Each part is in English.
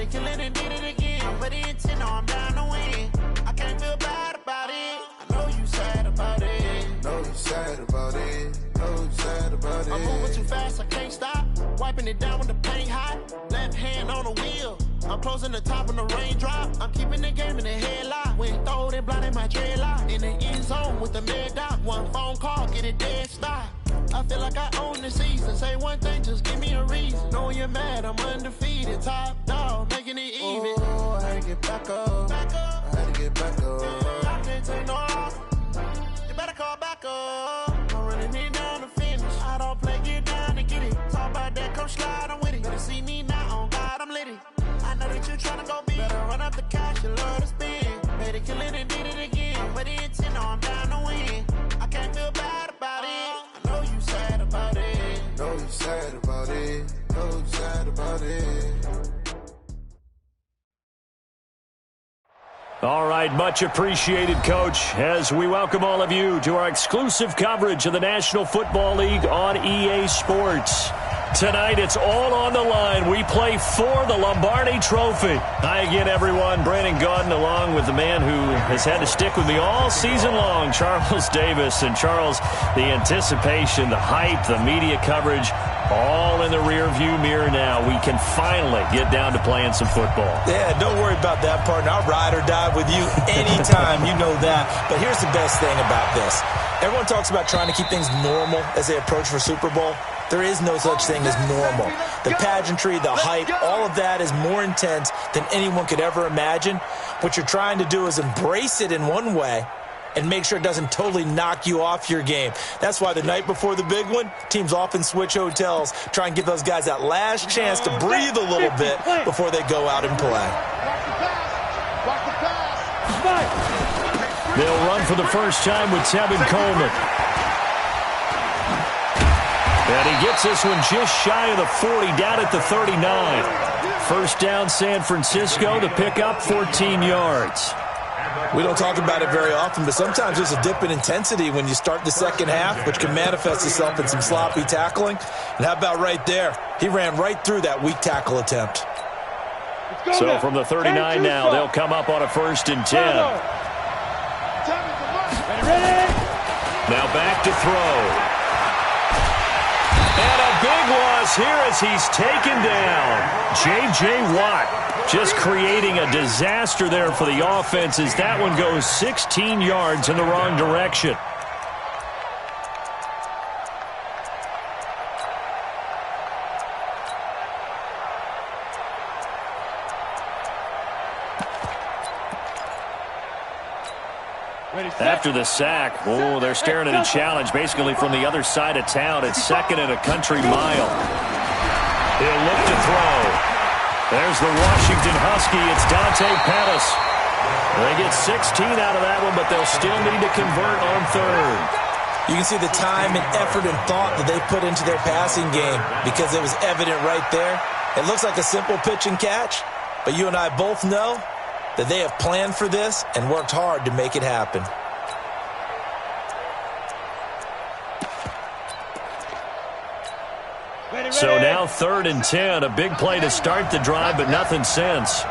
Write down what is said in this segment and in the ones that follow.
it, kill it, and did it again. But the intent, no, I'm down to win. I can't feel bad about it. I know you sad about it. Know you sad about it. Know you sad about it. I'm moving too fast, I can't stop. Wiping it down with the paint hot. Left hand on the wheel. I'm closing the top when the raindrop. I'm keeping the game in the headlock. When throw it, blinding my dreadlock. In the end zone with the mid dot. One phone call, get it dead stop. I feel like I own the season. Say one thing, just give me a reason. Knowing you're mad, I'm undefeated. Top dog, making it even. Oh, I had to get back up. Back up. I had to get back up. Yeah, I can't take no off. You better call back up. I'm running it down to finish. I don't play, get down to get it. Talk about that, come slide, I'm with it. Better see me now, on God, I'm litty. I know that you tryna go big. Better run up the cash, you love to spend. Made it, kill it, and did it again. But the intent, no, I'm down to win. I can't feel bad about it. I know you sad about it. Know you sad about it. Know you sad about it. All right, much appreciated, Coach, as we welcome all of you to our exclusive coverage of the National Football League on EA Sports. Tonight, it's all on the line. We play for the Lombardi Trophy. Hi again, everyone. Brandon Gaudin along with the man who has had to stick with me all season long, Charles Davis. And Charles, the anticipation, the hype, the media coverage, all in the rearview mirror now. We can finally get down to playing some football. Yeah, don't worry about that, partner. I'll ride or die with you anytime. You know that. But here's the best thing about this. Everyone talks about trying to keep things normal as they approach for Super Bowl. There is no such thing as normal. The pageantry, the hype, all of that is more intense than anyone could ever imagine. What you're trying to do is embrace it in one way and make sure it doesn't totally knock you off your game. That's why the night before the big one, teams often switch hotels, try and give those guys that last chance to breathe a little bit before they go out and play. They'll run for the first time with Tevin Coleman. And he gets this one just shy of the 40, down at the 39. First down, San Francisco. The pickup, 14 yards. We don't talk about it very often, but sometimes there's a dip in intensity when you start the second half, which can manifest itself in some sloppy tackling. And how about right there? He ran right through that weak tackle attempt. So from the 39 now, they'll come up on a 1st and 10. Now back to throw. And a big loss here as he's taken down. J.J. Watt just creating a disaster there for the offense as that one goes 16 yards in the wrong direction. After the sack, they're staring at a challenge basically from the other side of town. It's 2nd and a country mile. He'll look to throw. There's the Washington Husky. It's Dante Pettis. They get 16 out of that one, but they'll still need to convert on 3rd. You can see the time and effort and thought that they put into their passing game because it was evident right there. It looks like a simple pitch and catch, but you and I both know that they have planned for this and worked hard to make it happen. So now 3rd and 10, a big play to start the drive, but nothing since.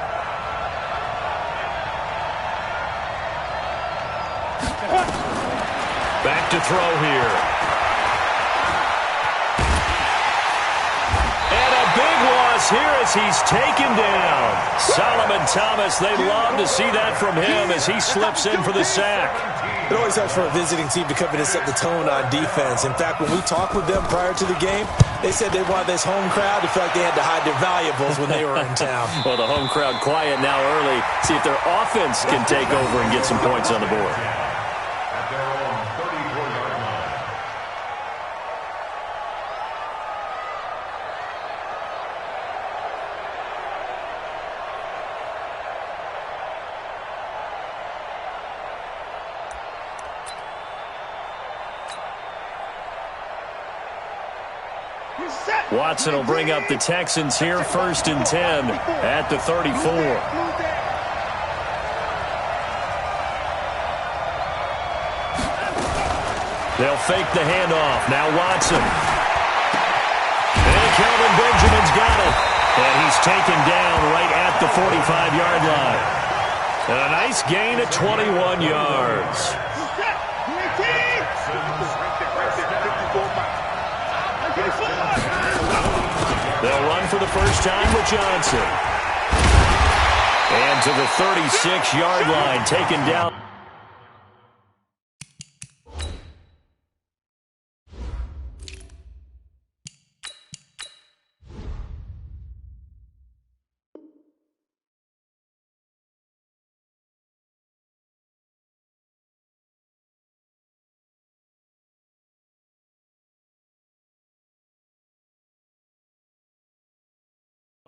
Back to throw here. And a big loss here as he's taken down. Solomon Thomas, they'd love to see that from him as he slips in for the sack. It always helps for a visiting team to come in and set the tone on defense. In fact, when we talked with them prior to the game, they said they wanted this home crowd to feel like they had to hide their valuables when they were in town. Well, the home crowd quiet now early. See if their offense can take over and get some points on the board. Watson will bring up the Texans here, 1st and 10 at the 34. They'll fake the handoff. Now Watson. And Kelvin Benjamin's got it. And he's taken down right at the 45-yard line. And a nice gain of 21 yards. They'll run for the first time with Johnson. And to the 36-yard line, taken down.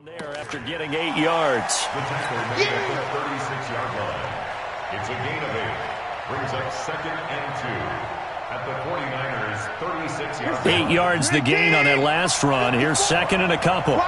There after getting 8 yards. The tackle made at the 36-yard line. It's a gain of 8. Brings up 2nd and 2 at the 49ers' 36-yard line. 8 yards the gain on that last run. Here's 2nd and a couple.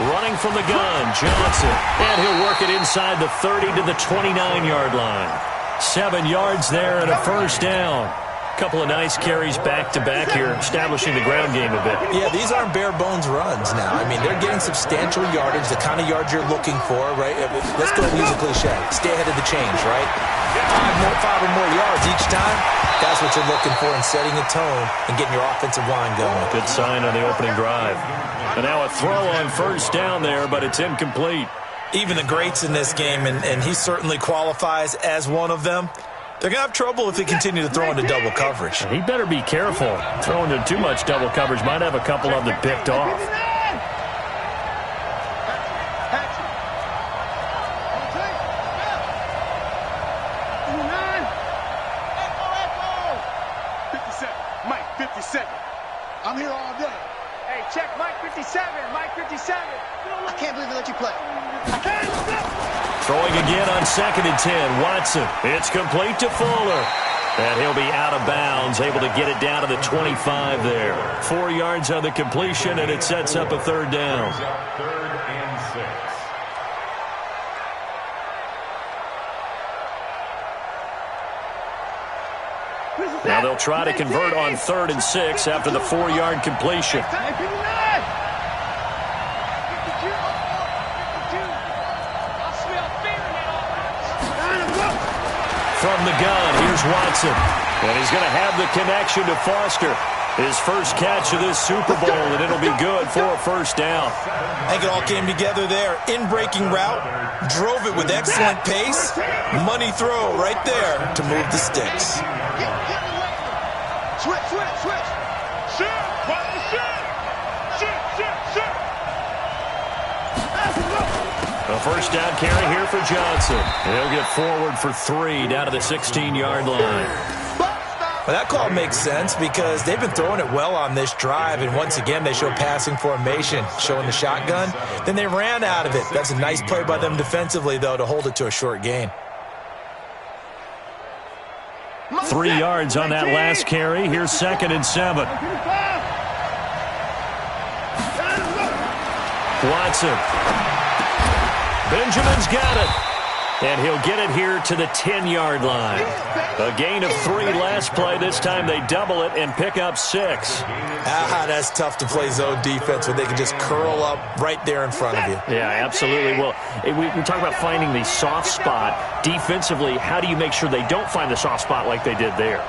Running from the gun, Johnson. And he'll work it inside the 30 to the 29-yard line. 7 yards there and a first down. Couple of nice carries back-to-back here, establishing the ground game a bit. Yeah, these aren't bare-bones runs now. I mean, they're getting substantial yardage, the kind of yards you're looking for, right? Let's go and use a cliche. Stay ahead of the change, right? 5 or more yards each time. That's what you're looking for in setting a tone and getting your offensive line going. Good sign on the opening drive. And now a throw on first down there, but it's incomplete. Even the greats in this game, and he certainly qualifies as one of them, they're going to have trouble if they continue to throw into double coverage. He better be careful. Throwing into too much double coverage might have a couple of them picked off. I'm here all day. Hey, check Mike 57. Mike 57. I can't believe they let you play. Throwing again on 2nd and 10. Watson. It's complete to Fuller. And he'll be out of bounds, able to get it down to the 25 there. 4 yards on the completion, and it sets up a third down. 3rd and 6. Now they'll try to convert on 3rd and 6 after the 4-yard completion. From the gun, here's Watson. And he's going to have the connection to Foster. His first catch of this Super Bowl, and it'll be good for a first down. I think it all came together there. In-breaking route, drove it with excellent pace. Money throw right there to move the sticks. Switch. Shoot. A first down carry here for Johnson. He'll get forward for 3 down to the 16-yard line. Well, that call makes sense because they've been throwing it well on this drive, and once again they show passing formation, showing the shotgun. Then they ran out of it. That's a nice play by them defensively, though, to hold it to a short gain. 3 yards on that last carry. Here's 2nd and 7. Watson. Benjamin's got it. And he'll get it here to the 10-yard line. A gain of 3 last play. This time they double it and pick up 6. That's tough to play zone defense when they can just curl up right there in front of you. Yeah, absolutely. Well, we talk about finding the soft spot. Defensively, how do you make sure they don't find the soft spot like they did there?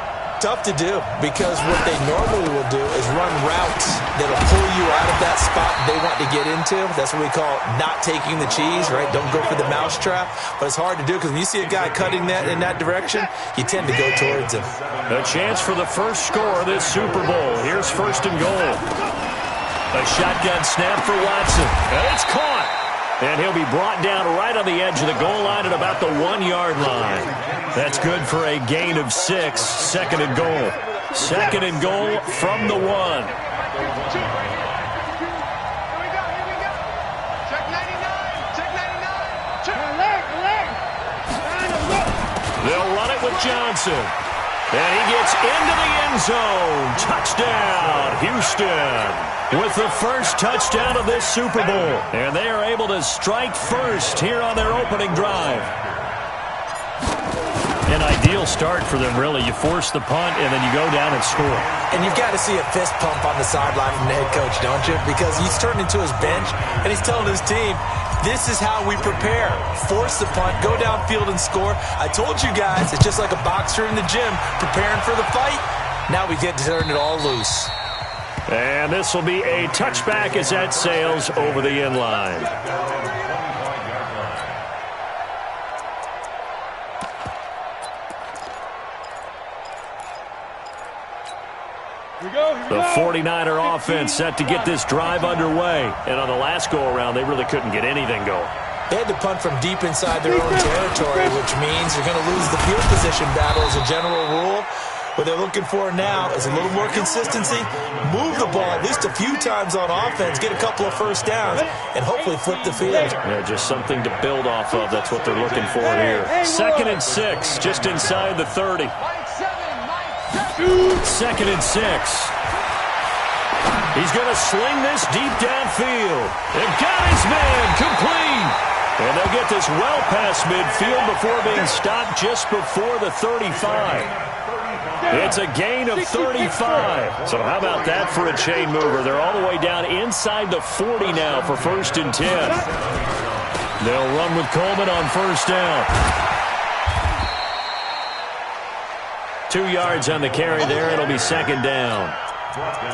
Tough to do because what they normally will do is run routes that'll pull you out of that spot they want to get into. That's what we call not taking the cheese, right? Don't go for the mousetrap. But it's hard to do because when you see a guy cutting that in that direction, you tend to go towards him. A chance for the first score of this Super Bowl. Here's 1st and goal. A shotgun snap for Watson. And it's caught. And he'll be brought down right on the edge of the goal line at about the 1-yard line. That's good for a gain of 6. 2nd and goal. 2nd and goal from the 1. They'll run it with Johnson. And he gets into the end zone. Touchdown, Houston. with the first touchdown of this Super Bowl. And they are able to strike first here on their opening drive. An ideal start for them, really. You force the punt, and then you go down and score. And you've got to see a fist pump on the sideline from the head coach, don't you? Because he's turned into his bench, and he's telling his team, this is how we prepare. Force the punt, go downfield and score. I told you guys, it's just like a boxer in the gym preparing for the fight. Now we get to turn it all loose. And this will be a touchback as that sails over the end line. The 49er offense set to get this drive underway. And on the last go-around, they really couldn't get anything going. They had to punt from deep inside their own territory, which means you're going to lose the field position battle as a general rule. What they're looking for now is a little more consistency, move the ball at least a few times on offense, get a couple of first downs, and hopefully flip the field. Yeah, just something to build off of. That's what they're looking for here. 2nd and 6, just inside the 30. 2nd and 6. He's going to sling this deep downfield. And got his man complete. And they'll get this well past midfield before being stopped just before the 35. It's a gain of 35. So how about that for a chain mover? They're all the way down inside the 40 now for 1st and 10. They'll run with Coleman on 1st down. 2 yards on the carry there. It'll be 2nd down.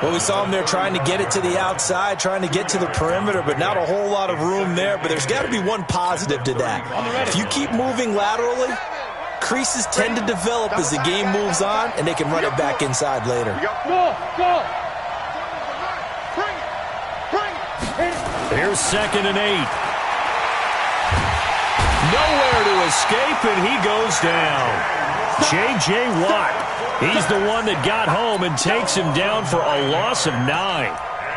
Well, we saw him there trying to get it to the outside, trying to get to the perimeter, but not a whole lot of room there. But there's got to be one positive to that. If you keep moving laterally, creases tend to develop as the game moves on, and they can run it back inside later. Here's 2nd and 8. Nowhere to escape, and he goes down. J.J. Watt, he's the one that got home and takes him down for a loss of 9.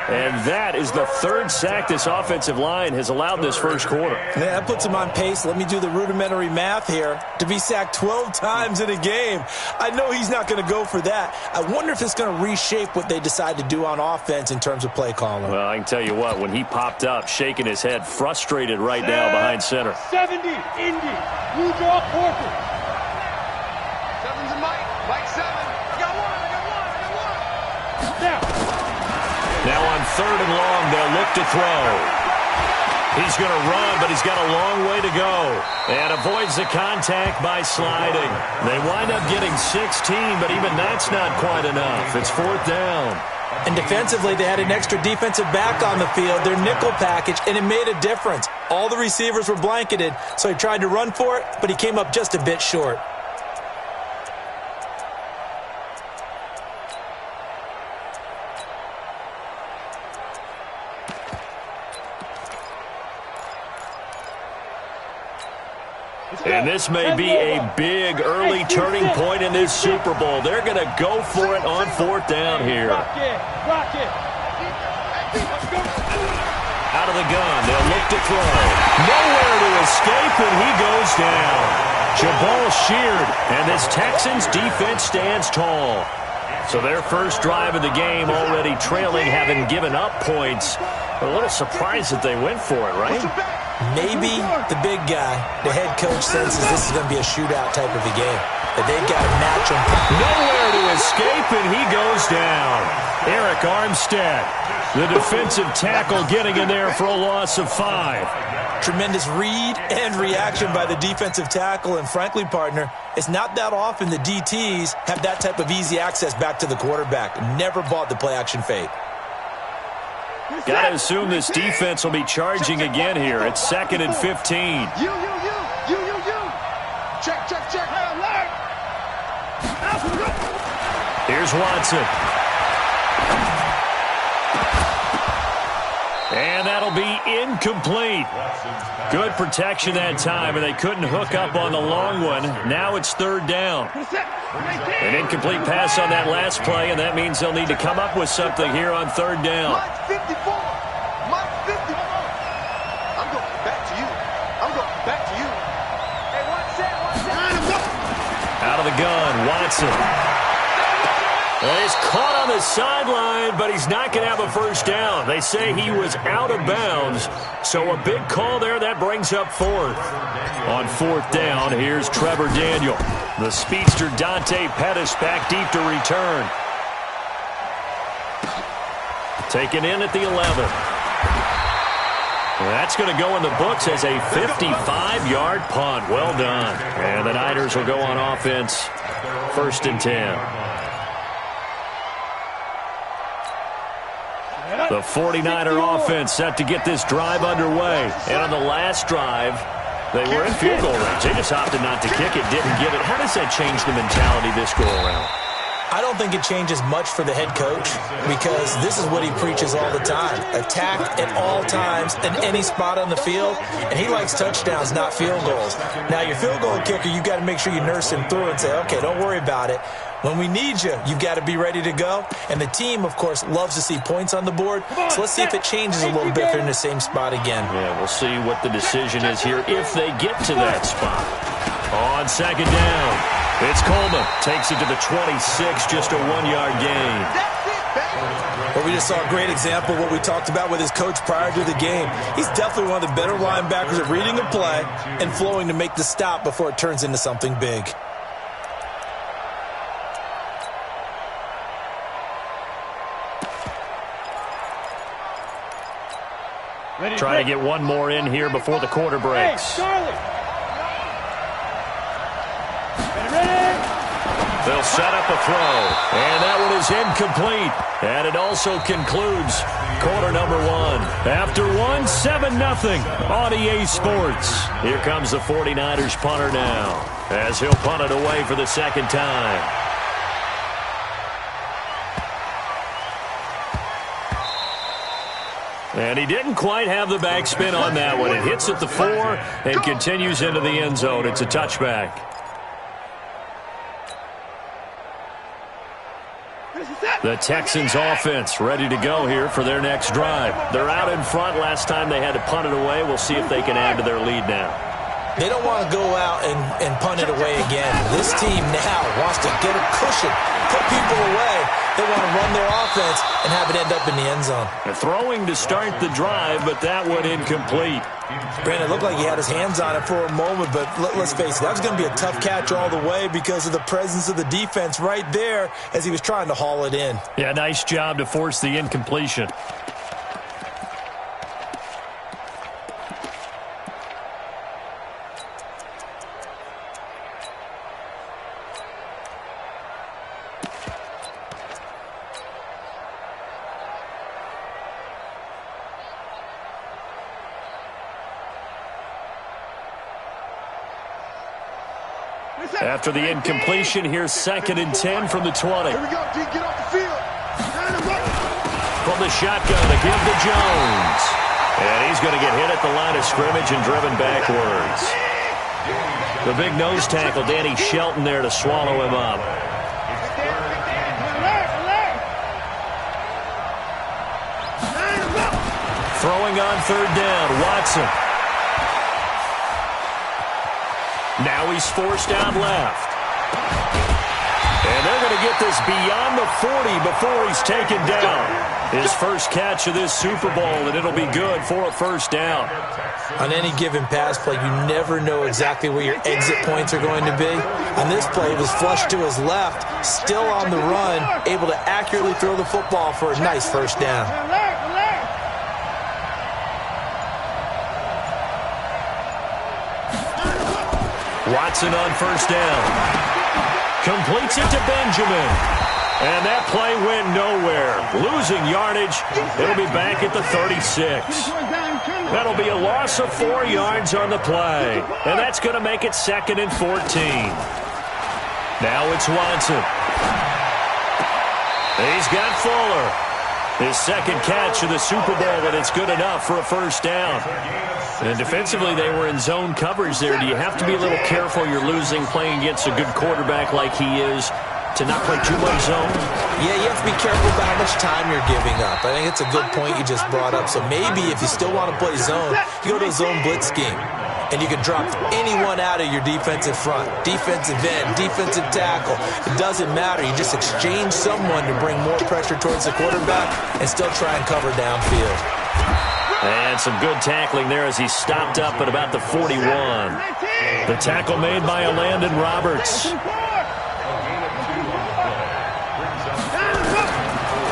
And that is the 3rd sack this offensive line has allowed this first quarter. Yeah, that puts him on pace. Let me do the rudimentary math here. To be sacked 12 times in a game, I know he's not going to go for that. I wonder if it's going to reshape what they decide to do on offense in terms of play calling. Well, I can tell you what, when he popped up, shaking his head, frustrated right now behind center. 70, Indy, Blue Jaw Corporate. 7's a Mike, Mike 7. I got one. Now on 3rd and long, they'll look to throw. He's going to run, but he's got a long way to go. And avoids the contact by sliding. They wind up getting 16, but even that's not quite enough. It's 4th down. And defensively, they had an extra defensive back on the field, their nickel package, and it made a difference. All the receivers were blanketed, so he tried to run for it, but he came up just a bit short. And this may be a big early turning point in this Super Bowl. They're going to go for it on 4th down here. Out of the gun, they'll look to throw. Nowhere to escape, and he goes down. Jabal sheared, and this Texans defense stands tall. So their first drive of the game already trailing, having given up points. A little surprised that they went for it, right? Maybe the big guy, the head coach, senses this is going to be a shootout type of a game. That they've got to match him. Nowhere to escape, and he goes down. Eric Armstead, the defensive tackle, getting in there for a loss of 5. Tremendous read and reaction by the defensive tackle. And frankly, partner, it's not that often the DTs have that type of easy access back to the quarterback. Never bought the play-action fake. Got to assume this defense will be charging again here. It's 2nd and 15. You. Check. Here's Watson. And that'll be incomplete. Good protection that time, and they couldn't hook up on the long one. Now it's 3rd down. An incomplete pass on that last play, and that means they'll need to come up with something here on 3rd down. Mike 54. I'm going back to you. Hey, watch that. Out of the gun, Watson. He's caught on the sideline, but he's not going to have a first down. They say he was out of bounds, so a big call there. That brings up fourth. On fourth down, here's Trevor Daniel. The speedster Dante Pettis back deep to return. Taken in at the 11. That's going to go in the books as a 55-yard punt. Well done. And the Niners will go on offense. First and 10. The 49er offense set to get this drive underway. And on the last drive, they were in field goal range. They just opted not to kick it, didn't give it. How does that change the mentality this go-around? I don't think it changes much for the head coach because this is what he preaches all the time. Attack at all times in any spot on the field, and he likes touchdowns, not field goals. Now, your field goal kicker, you've got to make sure you nurse him through and say, okay, don't worry about it. When we need you, you've got to be ready to go. And the team, of course, loves to see points on the board. So let's see if it changes a little bit if they're in the same spot again. Yeah, we'll see what the decision is here if they get to that spot. On second down. It's Coleman. Takes it to the 26, just a 1-yard gain. Well, we just saw a great example of what we talked about with his coach prior to the game. He's definitely one of the better linebackers at reading a play and flowing to make the stop before it turns into something big. Try to get one more in here before the quarter breaks. They'll set up a throw, and that one is incomplete. And it also concludes quarter number one. After one, 7-0 on EA Sports. Here comes the 49ers punter now, as he'll punt it away for the second time. And he didn't quite have the backspin on that one. It hits at the 4 and continues into the end zone. It's a touchback. The Texans offense ready to go here for their next drive. They're out in front. Last time they had to punt it away. We'll see if they can add to their lead now. They don't want to go out and punt it away again. This team now wants to get a cushion, put people away. They want to run their offense and have it end up in the end zone. They're throwing to start the drive, but that one incomplete. Brandon, it looked like he had his hands on it for a moment, but let's face it, that was going to be a tough catch all the way because of the presence of the defense right there as he was trying to haul it in. Yeah, nice job to force the incompletion. After the incompletion, here's 2nd and 10 from the 20. Here we go, D. Get off the field. From the shotgun to give to Jones. And he's going to get hit at the line of scrimmage and driven backwards. The big nose tackle, Danny Shelton, there to swallow him up. Throwing on 3rd down, Watson. Now he's forced out left. And they're going to get this beyond the 40 before he's taken down. His first catch of this Super Bowl, and it'll be good for a first down. On any given pass play, you never know exactly where your exit points are going to be. On this play, it was flushed to his left, still on the run, able to accurately throw the football for a nice first down. Watson on first down. Completes it to Benjamin. And that play went nowhere. Losing yardage. It'll be back at the 36. That'll be a loss of 4 yards on the play. And that's going to make it 2nd and 14. Now it's Watson. He's got Fuller. His second catch of the Super Bowl, and it's good enough for a first down. And defensively, they were in zone coverage there. Do you have to be a little careful? You're losing playing against a good quarterback like he is to not play too much zone? Yeah, you have to be careful about how much time you're giving up. I think it's a good point you just brought up. So maybe if you still want to play zone, you go to a zone blitz scheme. and you can drop anyone out of your defensive front. Defensive end, defensive tackle. It doesn't matter. You just exchange someone to bring more pressure towards the quarterback and still try and cover downfield. And some good tackling there as he stopped up at about the 41. The tackle made by Landon Roberts.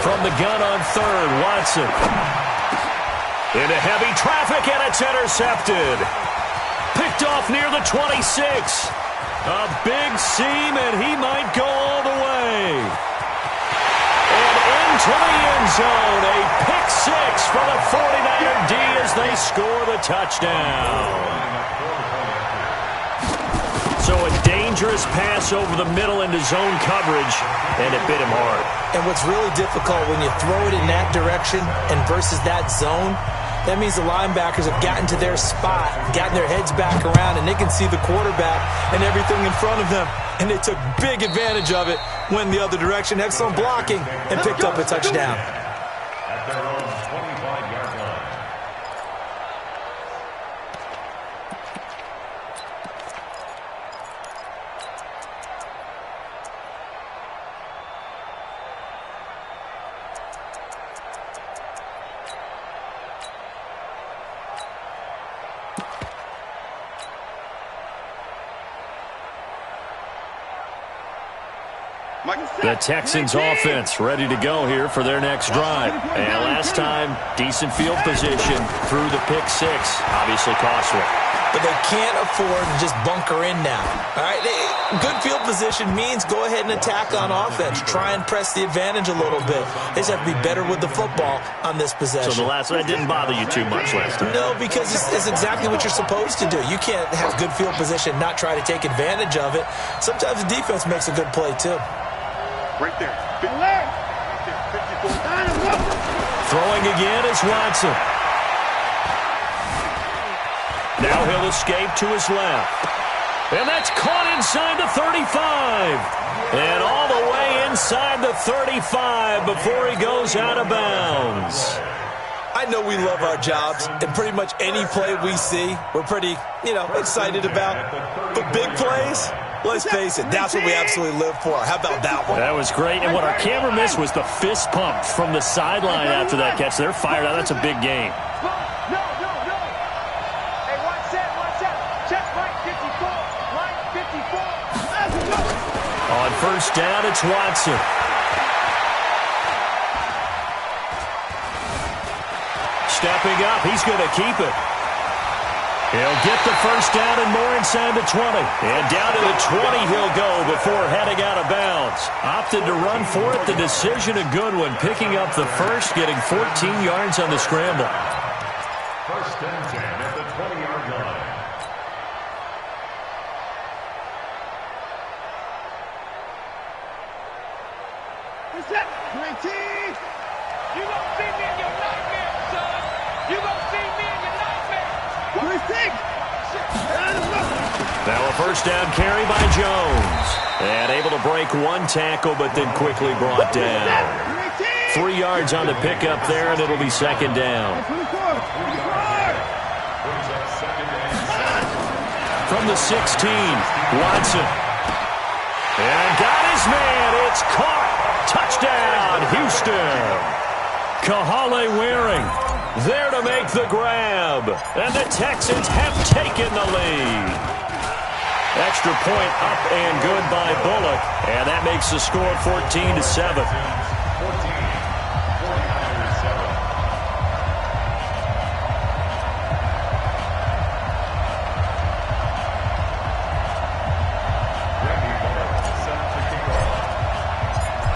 From the gun on third, Watson. Into heavy traffic, and it's intercepted. Picked off near the 26. A big seam, and he might go all the way. And into the end zone, a pick six for the 49er D as they score the touchdown. So a dangerous pass over the middle into zone coverage, and it bit him hard. And what's really difficult when you throw it in that direction and versus that zone, that means the linebackers have gotten to their spot, gotten their heads back around, and they can see the quarterback and everything in front of them. And they took big advantage of it, went the other direction, excellent blocking, and picked up a touchdown. At their own 25-yard line. The Texans offense ready to go here for their next drive. And last time, decent field position through the pick six. Obviously costly. But they can't afford to just bunker in now. All right, good field position means go ahead and attack on offense. Try and press the advantage a little bit. They just have to be better with the football on this possession. So the last one didn't bother you too much last time? No, because it's exactly what you're supposed to do. You can't have good field position, not try to take advantage of it. Sometimes the defense makes a good play, too. Right there. Throwing again is Watson. Now he'll escape to his left. And that's caught inside the 35. And all the way inside the 35 before he goes out of bounds. I know we love our jobs, and pretty much any play we see, we're pretty, excited about. But big plays, let's face it, that's what we absolutely live for. How about that one? That was great. And what our camera missed was the fist pump from the sideline after that catch. They're fired out. That's a big game. No. Hey, watch that. Check right 54. Right 54. On first down, it's Watson. Stepping up, he's going to keep it. He'll get the first down and more inside the 20. And down to the 20 he'll go before heading out of bounds. Opted to run for it. The decision a good one. Picking up the first, getting 14 yards on the scramble. First and 10 at the 20-yard line. What's that? 19. You gonna see me in your nightmare, son. You gonna see me in your nightmare. 26. Now a first down carry by Jones. And able to break one tackle, but then quickly brought down. 3 yards on the pickup there, and it'll be second down. From the 16, Watson. And got his man. It's caught. Touchdown, Houston. Kahale Waring there to make the grab. And the Texans have taken the lead. Extra point up and good by Bullock. And that makes the score 14-7.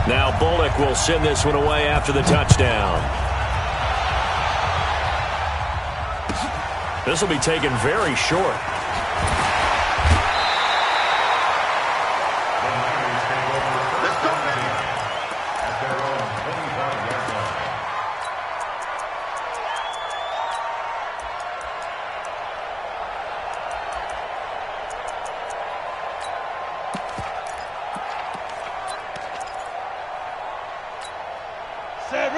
Now Bullock will send this one away after the touchdown. This will be taken very short.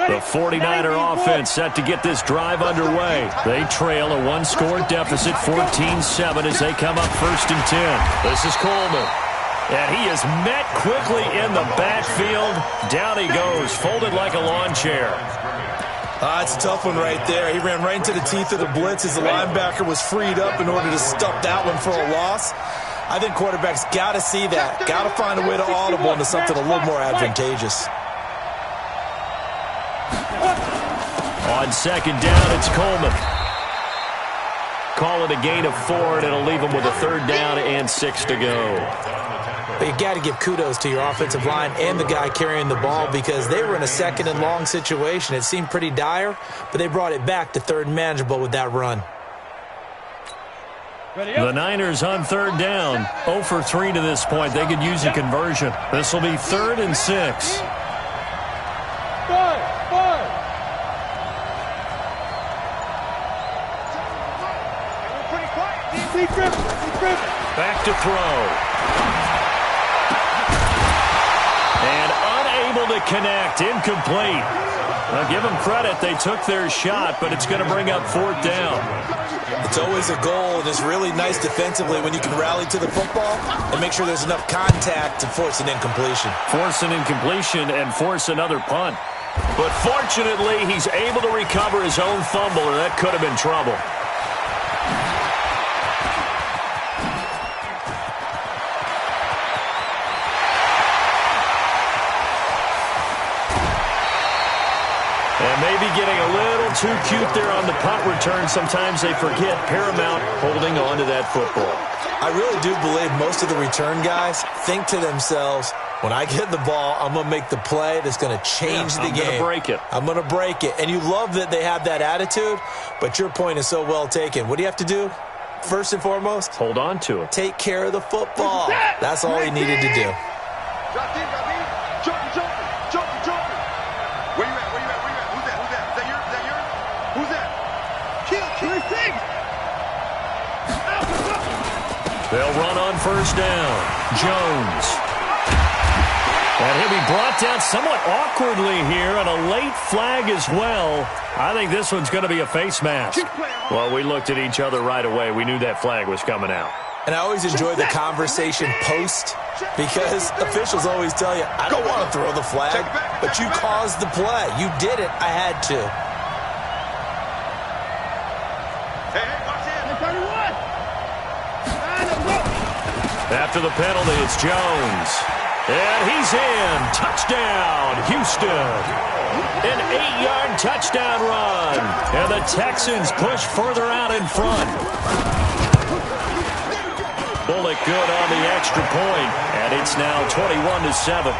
The 49er offense set to get this drive underway. They trail a one-score deficit, 14-7, as they come up 1st and 10. This is Coleman. And he is met quickly in the backfield. Down he goes, folded like a lawn chair. It's a tough one right there. He ran right into the teeth of the blitz as the linebacker was freed up in order to stop that one for a loss. I think quarterbacks got to see that. Got to find a way to audible into something a little more advantageous. On 2nd down, it's Coleman. Call it a gain of 4, and it'll leave him with a 3rd down and 6 to go. But you got to give kudos to your offensive line and the guy carrying the ball, because they were in a 2nd and long situation. It seemed pretty dire, but they brought it back to 3rd and manageable with that run. The Niners on 3rd down, 0 for 3 to this point. They could use a conversion. This will be 3rd and 6. Back to throw. And unable to connect, incomplete. Now give them credit, they took their shot, but it's going to bring up 4th down. It's always a goal, and it's really nice defensively when you can rally to the football and make sure there's enough contact to force an incompletion. Force an incompletion and force another punt. But fortunately, he's able to recover his own fumble, or that could have been trouble. And maybe getting a little too cute there on the punt return. Sometimes they forget paramount holding on to that football. I really do believe most of the return guys think to themselves, when I get the ball, I'm going to make the play that's going to change the game. I'm going to break it. I'm going to break it. And you love that they have that attitude, but your point is so well taken. What do you have to do? First and foremost, hold on to it. Take care of the football. That's all he needed to do. They'll run on 1st down. Jones. And he'll be brought down somewhat awkwardly here, and a late flag as well. I think this one's going to be a face mask. Well, we looked at each other right away. We knew that flag was coming out. And I always enjoy the conversation post, because officials always tell you, I don't want to throw the flag, but you caused the play. You did it. I had to. After the penalty, it's Jones. And he's in. Touchdown, Houston. An 8-yard touchdown run. And the Texans push further out in front. Bullock good on the extra point. And it's now 21-7.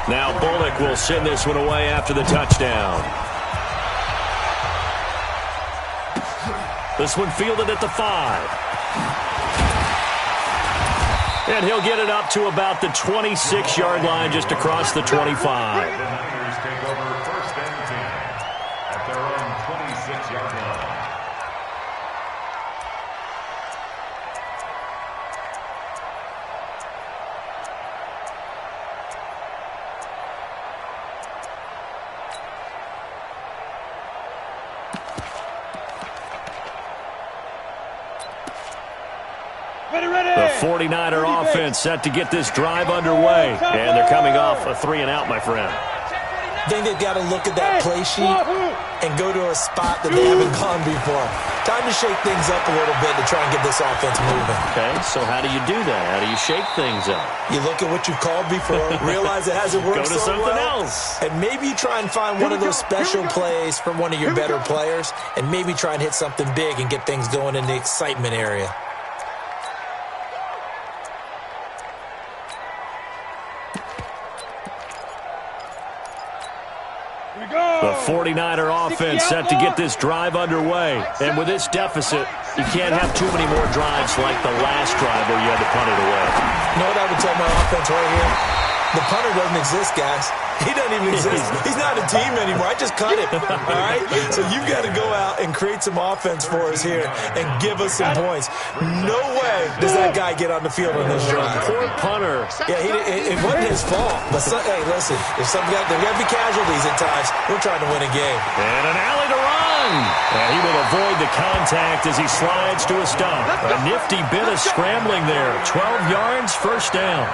Now Bullock will send this one away after the touchdown. This one fielded at the 5. And he'll get it up to about the 26-yard line, just across the 25. The Niners take over 1st and 10 at their own 26-yard line. The 49er offense set to get this drive underway. And they're coming off a 3-and-out, my friend. I think they've got to look at that play sheet and go to a spot that they haven't gone before. Time to shake things up a little bit to try and get this offense moving. Okay, so how do you do that? How do you shake things up? You look at what you've called before, realize it hasn't worked so well. Go to something else. And maybe you try and find one of those special plays from one of your better players, and maybe try and hit something big and get things going in the excitement area. The 49er offense set to get this drive underway. And with this deficit, you can't have too many more drives like the last drive where you had to punt it away. You know what I would tell my offense right here? The punter doesn't exist, guys. He doesn't even exist. He's not a team anymore. I just cut him, all right? So you've got to go out and create some offense for us here and give us some points. No way does that guy get on the field on this drive. Poor punter. Yeah, it wasn't his fault. But, hey, listen, if there got to be casualties at times, we're trying to win a game. And an alley to run. And he will avoid the contact as he slides to a stop. A nifty bit of scrambling there. 12 yards, first down.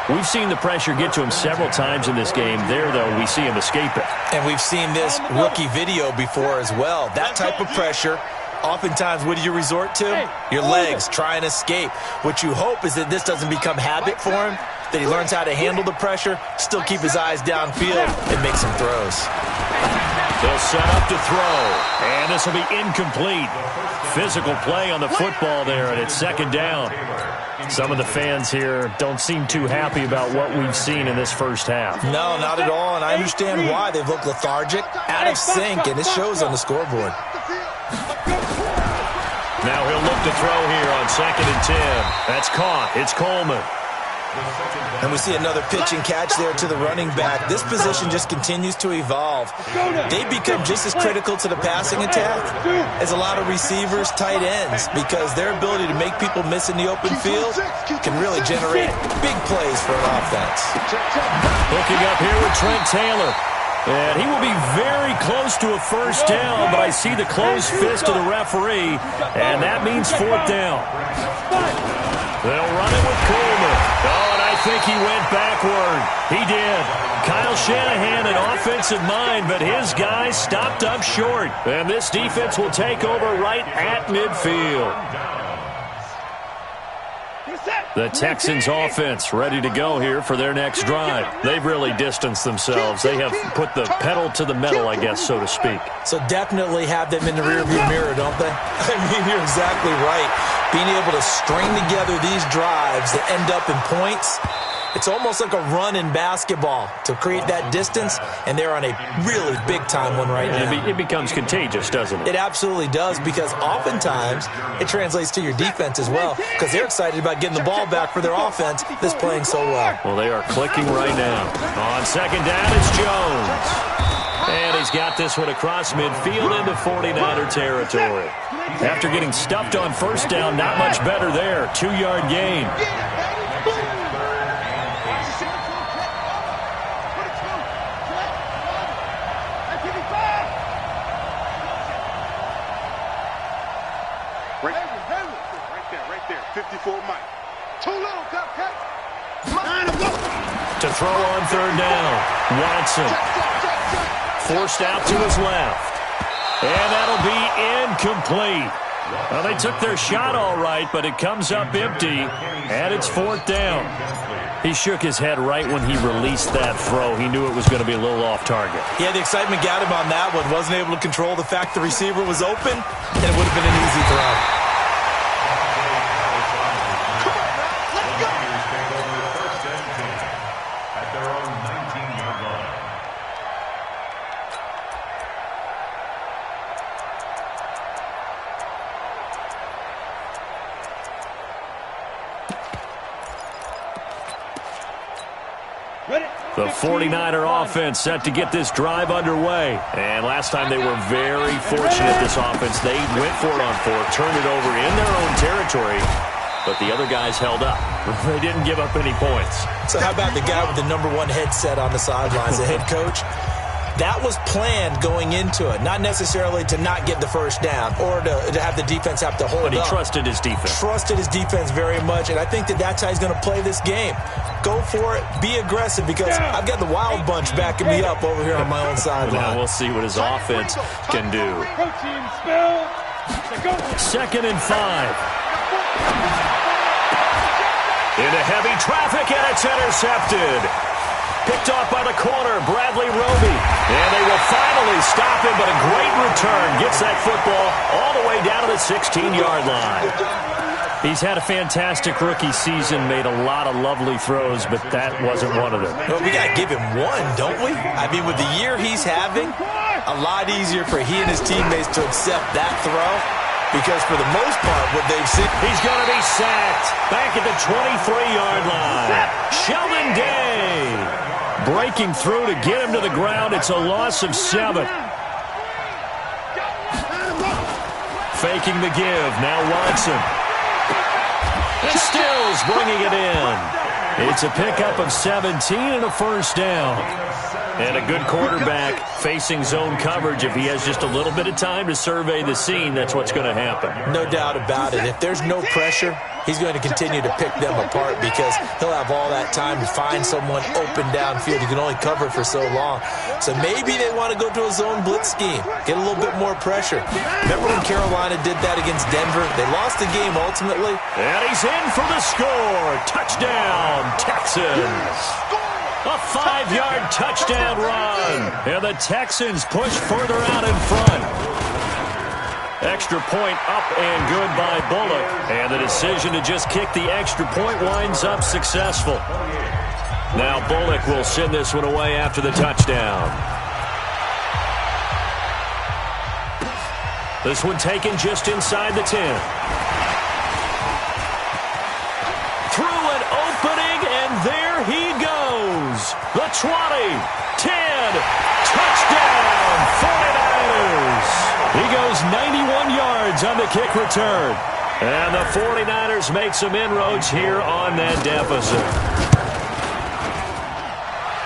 We've seen the pressure get to him several times in this game. There, though, we see him escape it. And we've seen this rookie video before as well. That type of pressure, oftentimes, what do you resort to? Your legs, try and escape. What you hope is that this doesn't become habit for him, that he learns how to handle the pressure, still keep his eyes downfield, and make some throws. They'll set up to throw, and this will be incomplete. Physical play on the football there, and it's second down. Some of the fans here don't seem too happy about what we've seen in this first half. No, not at all, and I understand why. They've looked lethargic, out of sync, and it shows on the scoreboard. Now he'll look to throw here on 2nd and 10. That's caught. It's Coleman. And we see another pitch and catch there to the running back. This position just continues to evolve. They become just as critical to the passing attack as a lot of receivers, tight ends, because their ability to make people miss in the open field can really generate big plays for an offense. Looking up here with Trent Taylor. And he will be very close to a first down, but I see the closed fist of the referee, and that means 4th down. They'll run it with Coleman. Oh, and I think he went backward. He did. Kyle Shanahan, an offensive mind, but his guy stopped up short. And this defense will take over right at midfield. The Texans offense ready to go here for their next drive. They've really distanced themselves. They have put the pedal to the metal, I guess, so to speak. So definitely have them in the rearview mirror, don't they? I mean, you're exactly right. Being able to string together these drives that end up in points, it's almost like a run in basketball to create that distance, and they're on a really big-time one right now. It becomes contagious, doesn't it? It absolutely does, because oftentimes it translates to your defense as well, because they're excited about getting the ball back for their offense that's playing so well. Well, they are clicking right now. On 2nd down, it's Jones. And he's got this one across midfield into 49er territory. After getting stuffed on first down, not much better there. 2-yard gain. Right there. 54 Mike. Too little, Cupcake. To throw on 3rd down. Watson. Forced out to his left. And that'll be incomplete. Well, they took their shot all right, but it comes up empty, and it's 4th down. He shook his head right when he released that throw. He knew it was going to be a little off target. Yeah, the excitement got him on that one. Wasn't able to control the fact the receiver was open, and it would have been an easy throw. The 49er offense set to get this drive underway. And last time they were very fortunate, this offense. They went for it on 4th, turned it over in their own territory, but the other guys held up. They didn't give up any points. So how about the guy with the #1 headset on the sidelines, the head coach? That was planned going into it, not necessarily to not get the first down or to have the defense have to hold up. But he trusted his defense. Trusted his defense very much, and I think that's how he's going to play this game. Go for it, be aggressive, because I've got the wild bunch backing me up over here on my own sideline. Now we'll see what his offense can do. 2nd and 5. Into heavy traffic, and it's intercepted. Picked off by the corner, Bradley Roby. And they will finally stop him, but a great return. Gets that football all the way down to the 16-yard line. He's had a fantastic rookie season, made a lot of lovely throws, but that wasn't one of them. Well, we got to give him one, don't we? I mean, with the year he's having, a lot easier for he and his teammates to accept that throw, because for the most part, what they've seen... He's going to be sacked back at the 23-yard line. Sheldon Day. breaking through to get him to the ground. It's a loss of 7. Faking the give. Now Watson. And Stills bringing it in. It's a pickup of 17 and a first down. And a good quarterback facing zone coverage. If he has just a little bit of time to survey the scene, that's what's going to happen. No doubt about it. If there's no pressure, he's going to continue to pick them apart because he'll have all that time to find someone open downfield. You can only cover for so long. So maybe they want to go to a zone blitz scheme, get a little bit more pressure. Remember when Carolina did that against Denver? They lost the game ultimately. And he's in for the score. Touchdown, Texans. A 5-yard touchdown run. And the Texans push further out in front. Extra point up and good by Bullock. And the decision to just kick the extra point winds up successful. Now Bullock will send this one away after the touchdown. This one taken just inside the 10. Through an opening, and there he goes. The 20, 10, touchdown, 49ers. He goes 91 yards on the kick return. And the 49ers make some inroads here on that deficit.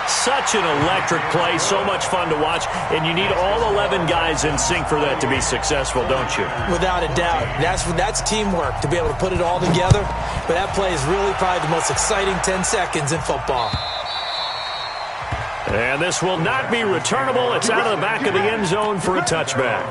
Such an electric play, so much fun to watch, and you need all 11 guys in sync for that to be successful, don't you? Without a doubt. That's teamwork, to be able to put it all together. But that play is really probably the most exciting 10 seconds in football. And this will not be returnable. It's out of the back of the end zone for a touchback.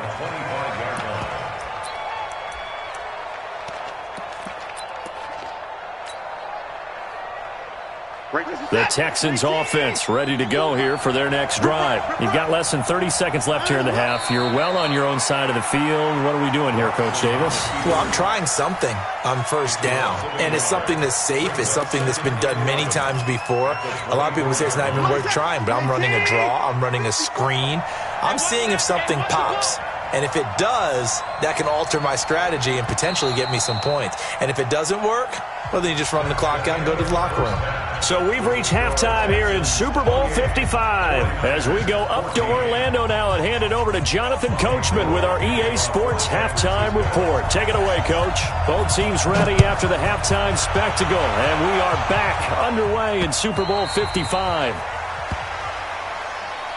The Texans offense ready to go here for their next drive. You've got less than 30 seconds left here in the half. You're well on your own side of the field. What are we doing here, Coach Davis? Well, I'm trying something on first down, and it's something that's safe. It's something that's been done many times before. A lot of people say it's not even worth trying, but I'm running a draw. I'm running a screen. I'm seeing if something pops. And if it does, that can alter my strategy and potentially get me some points. And if it doesn't work, well, then you just run the clock out and go to the locker room. So we've reached halftime here in Super Bowl 55. As we go up to Orlando now and hand it over to Jonathan Coachman with our EA Sports Halftime Report. Take it away, Coach. Both teams ready after the halftime spectacle. And we are back underway in Super Bowl 55.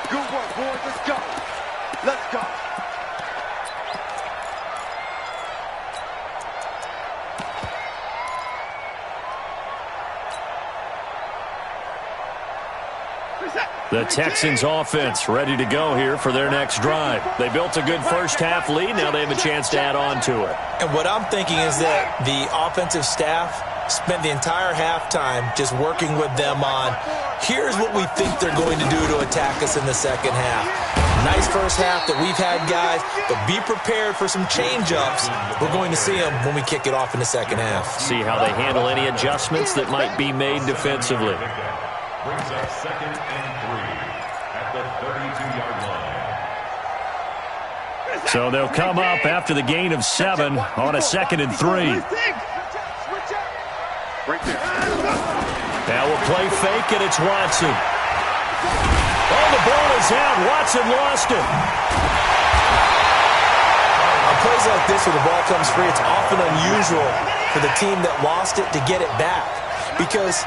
Good work, boys. Let's go. Let's go. The Texans offense ready to go here for their next drive. They built a good first half lead. Now they have a chance to add on to it. And what I'm thinking is that the offensive staff spent the entire halftime just working with them on, here's what we think they're going to do to attack us in the second half. Nice first half that we've had, guys, but be prepared for some change-ups. We're going to see them when we kick it off in the second half. See how they handle any adjustments that might be made defensively. Brings up 2nd and 3 at the 32-yard line. So they'll come up after the gain of 7 on a 2nd and 3. Right there. Now we'll play fake, and it's Watson. Oh, the ball is out. Watson lost it. On plays like this where the ball comes free, it's often unusual for the team that lost it to get it back because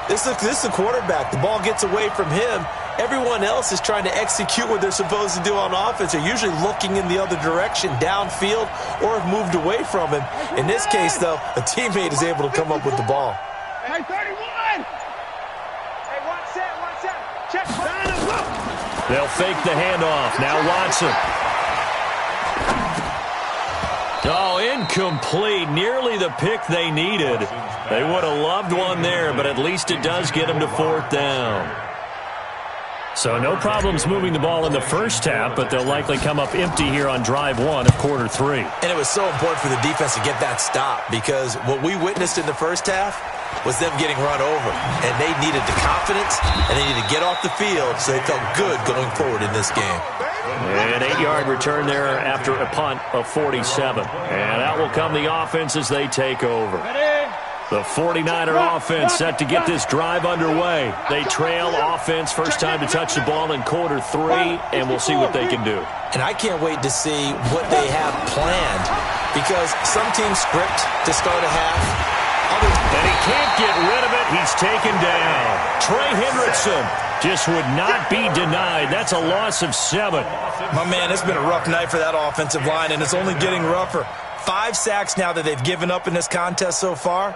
this is the quarterback. The ball gets away from him. Everyone else is trying to execute what they're supposed to do on offense. They're usually looking in the other direction, downfield, or have moved away from him. In this case, though, a teammate is able to come up with the ball. Hey, 31! Hey, one set. Check. They'll fake the handoff. Now Watson. Oh, incomplete. Nearly the pick they needed. They would have loved one there, but at least it does get them to 4th down. So no problems moving the ball in the first half, but they'll likely come up empty here on drive 1 of quarter 3. And it was so important for the defense to get that stop because what we witnessed in the first half was them getting run over. And they needed the confidence, and they needed to get off the field so they felt good going forward in this game. An 8-yard return there after a punt of 47. And out will come the offense as they take over. Ready, The 49er offense set to get this drive underway. They trail offense first time to touch the ball in quarter 3, and we'll see what they can do. And I can't wait to see what they have planned, because some teams script to start a half. And he can't get rid of it. He's taken down. Trey Hendrickson just would not be denied. That's a loss of 7. My man, it's been a rough night for that offensive line, and it's only getting rougher. 5 sacks now that they've given up in this contest so far.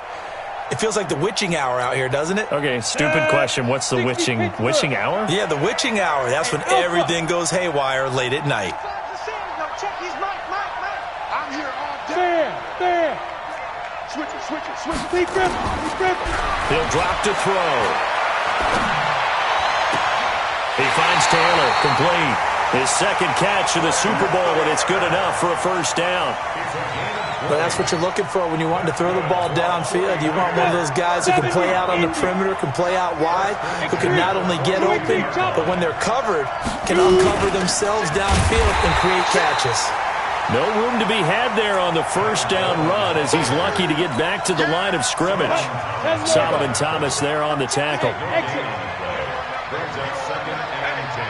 It feels like the witching hour out here, doesn't it? Okay, stupid question. What's the witching hour? Yeah, the witching hour. That's when everything goes haywire late at night. I'm here all day. Fair. Switch it. Deep grip. He'll drop to throw. He finds Taylor, complete. His second catch of the Super Bowl, and it's good enough for a first down. But that's what you're looking for when you want to throw the ball downfield. You want one of those guys who can play out on the perimeter, can play out wide, who can not only get open, but when they're covered, can uncover themselves downfield and create catches. No room to be had there on the first down run, as he's lucky to get back to the line of scrimmage. Solomon Thomas there on the tackle. Brings up 2nd and 10.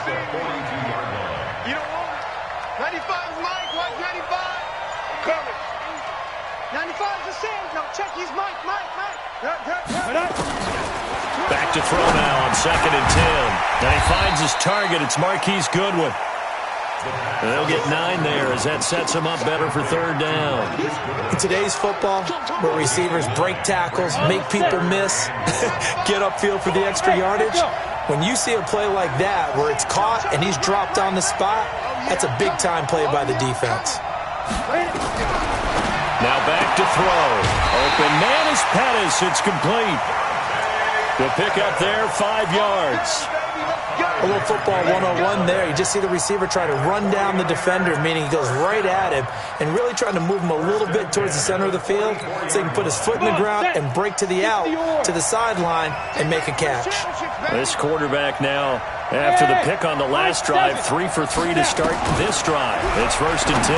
The 42-yard line. You don't want it. 95 is Mike. Watch 95. Coming. 95 is the same. No, check. He's Mike. Back to throw now on 2nd and 10. And he finds his target. It's Marquise Goodwin. And they'll get 9 there as that sets him up better for 3rd down. In today's football, where receivers break tackles, make people miss, get upfield for the extra yardage, when you see a play like that where it's caught and he's dropped on the spot, that's a big-time play by the defense. Now back to throw. Open man is Pettis. It's complete. The pickup there, 5 yards. A little football 101 there. You just see the receiver try to run down the defender, meaning he goes right at him and really trying to move him a little bit towards the center of the field so he can put his foot in the ground and break to the out, to the sideline, and make a catch. This quarterback now, after the pick on the last drive, 3 for 3 to start this drive. It's 1st and 10.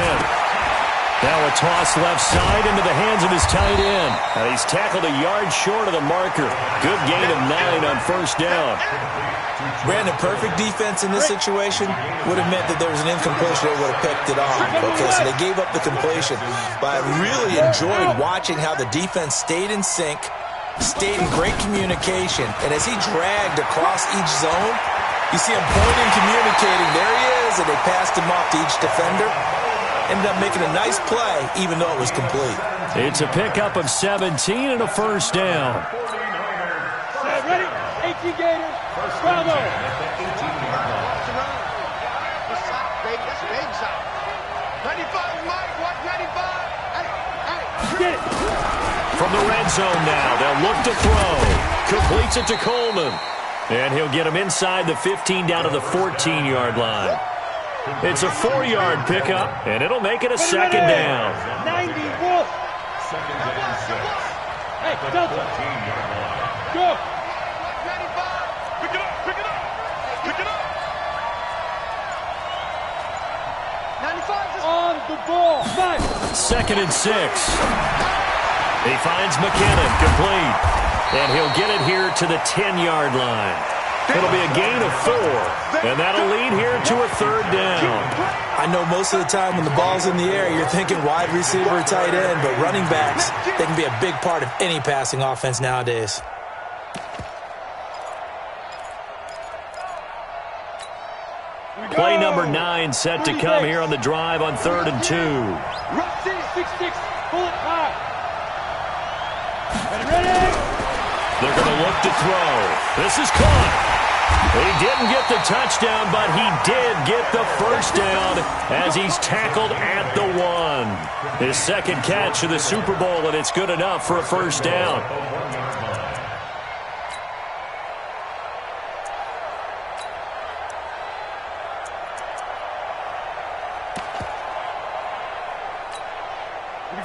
Now a toss left side into the hands of his tight end. And he's tackled a yard short of the marker. Good gain of 9 on 1st down. Brandon, perfect defense in this situation would have meant that there was an incompletion that would have picked it off. Okay, so they gave up the completion. But I really enjoyed watching how the defense stayed in sync, stayed in great communication, and as he dragged across each zone, you see him pointing, communicating. There he is, and they passed him off to each defender. Ended up making a nice play, even though it was complete. It's a pickup of 17 and a 1st down. Ready? 18 Gators. Bravo. 18-yard line. That's big side. 95 Mike. Watch 95. Hey. Get it. From the red zone now, they'll look to throw. Completes it to Coleman. And he'll get him inside the 15 down to the 14-yard line. It's a 4-yard pickup, and it'll make it a 2nd down. 94. 2nd and 6. Hey, The Delta. 14-yard line. Go. 95. Pick it up. 95 is on the ball. 2nd and 6. He finds McKinnon, complete. And he'll get it here to the 10-yard line. It'll be a gain of 4, and that'll lead here to a 3rd down. I know most of the time when the ball's in the air, you're thinking wide receiver or tight end, but running backs, they can be a big part of any passing offense nowadays. Play number 9 set to come here on the drive on 3rd and 2. 6-6, pull it high. Ready? They're going to look to throw. This is caught. He didn't get the touchdown, but he did get the first down as he's tackled at the 1. His second catch of the Super Bowl, and it's good enough for a first down.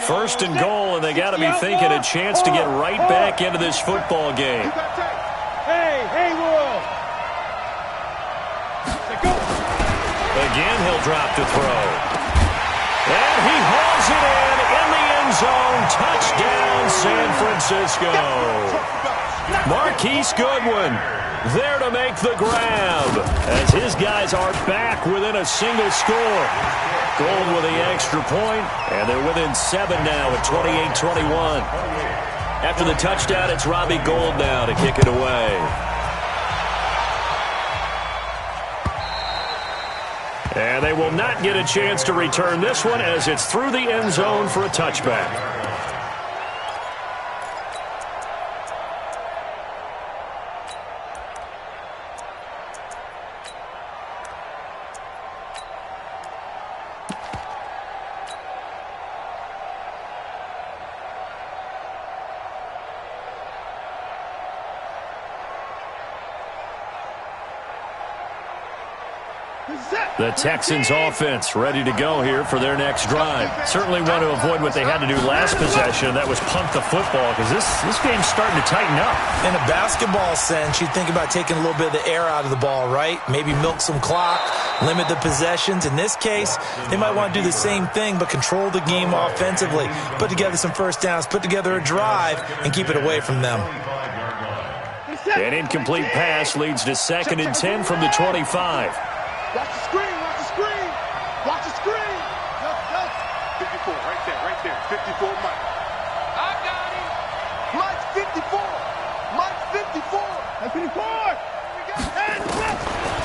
First and goal, and they got to be thinking a chance to get right back into this football game. Hey, Haywood. Go. Again, he'll drop to throw. And he hauls it in the end end zone. Touchdown, San Francisco. Marquise Goodwin there to make the grab as his guys are back within a single score. Gold with the extra point, and they're within 7 now at 28-21. After the touchdown, it's Robbie Gould now to kick it away. And they will not get a chance to return this one as it's through the end zone for a touchback. The Texans offense ready to go here for their next drive. Certainly want to avoid what they had to do last possession. That was punt the football because this game's starting to tighten up. In a basketball sense, you'd think about taking a little bit of the air out of the ball, right? Maybe milk some clock, limit the possessions. In this case, they might want to do the same thing but control the game offensively. Put together some first downs, put together a drive, and keep it away from them. An incomplete pass leads to 2nd and 10 from the 25. Watch the screen, watch the screen. Watch the screen. Go. 54, right there. 54, Mike. I got him. Mike's 54. Mike's 54. That's 54.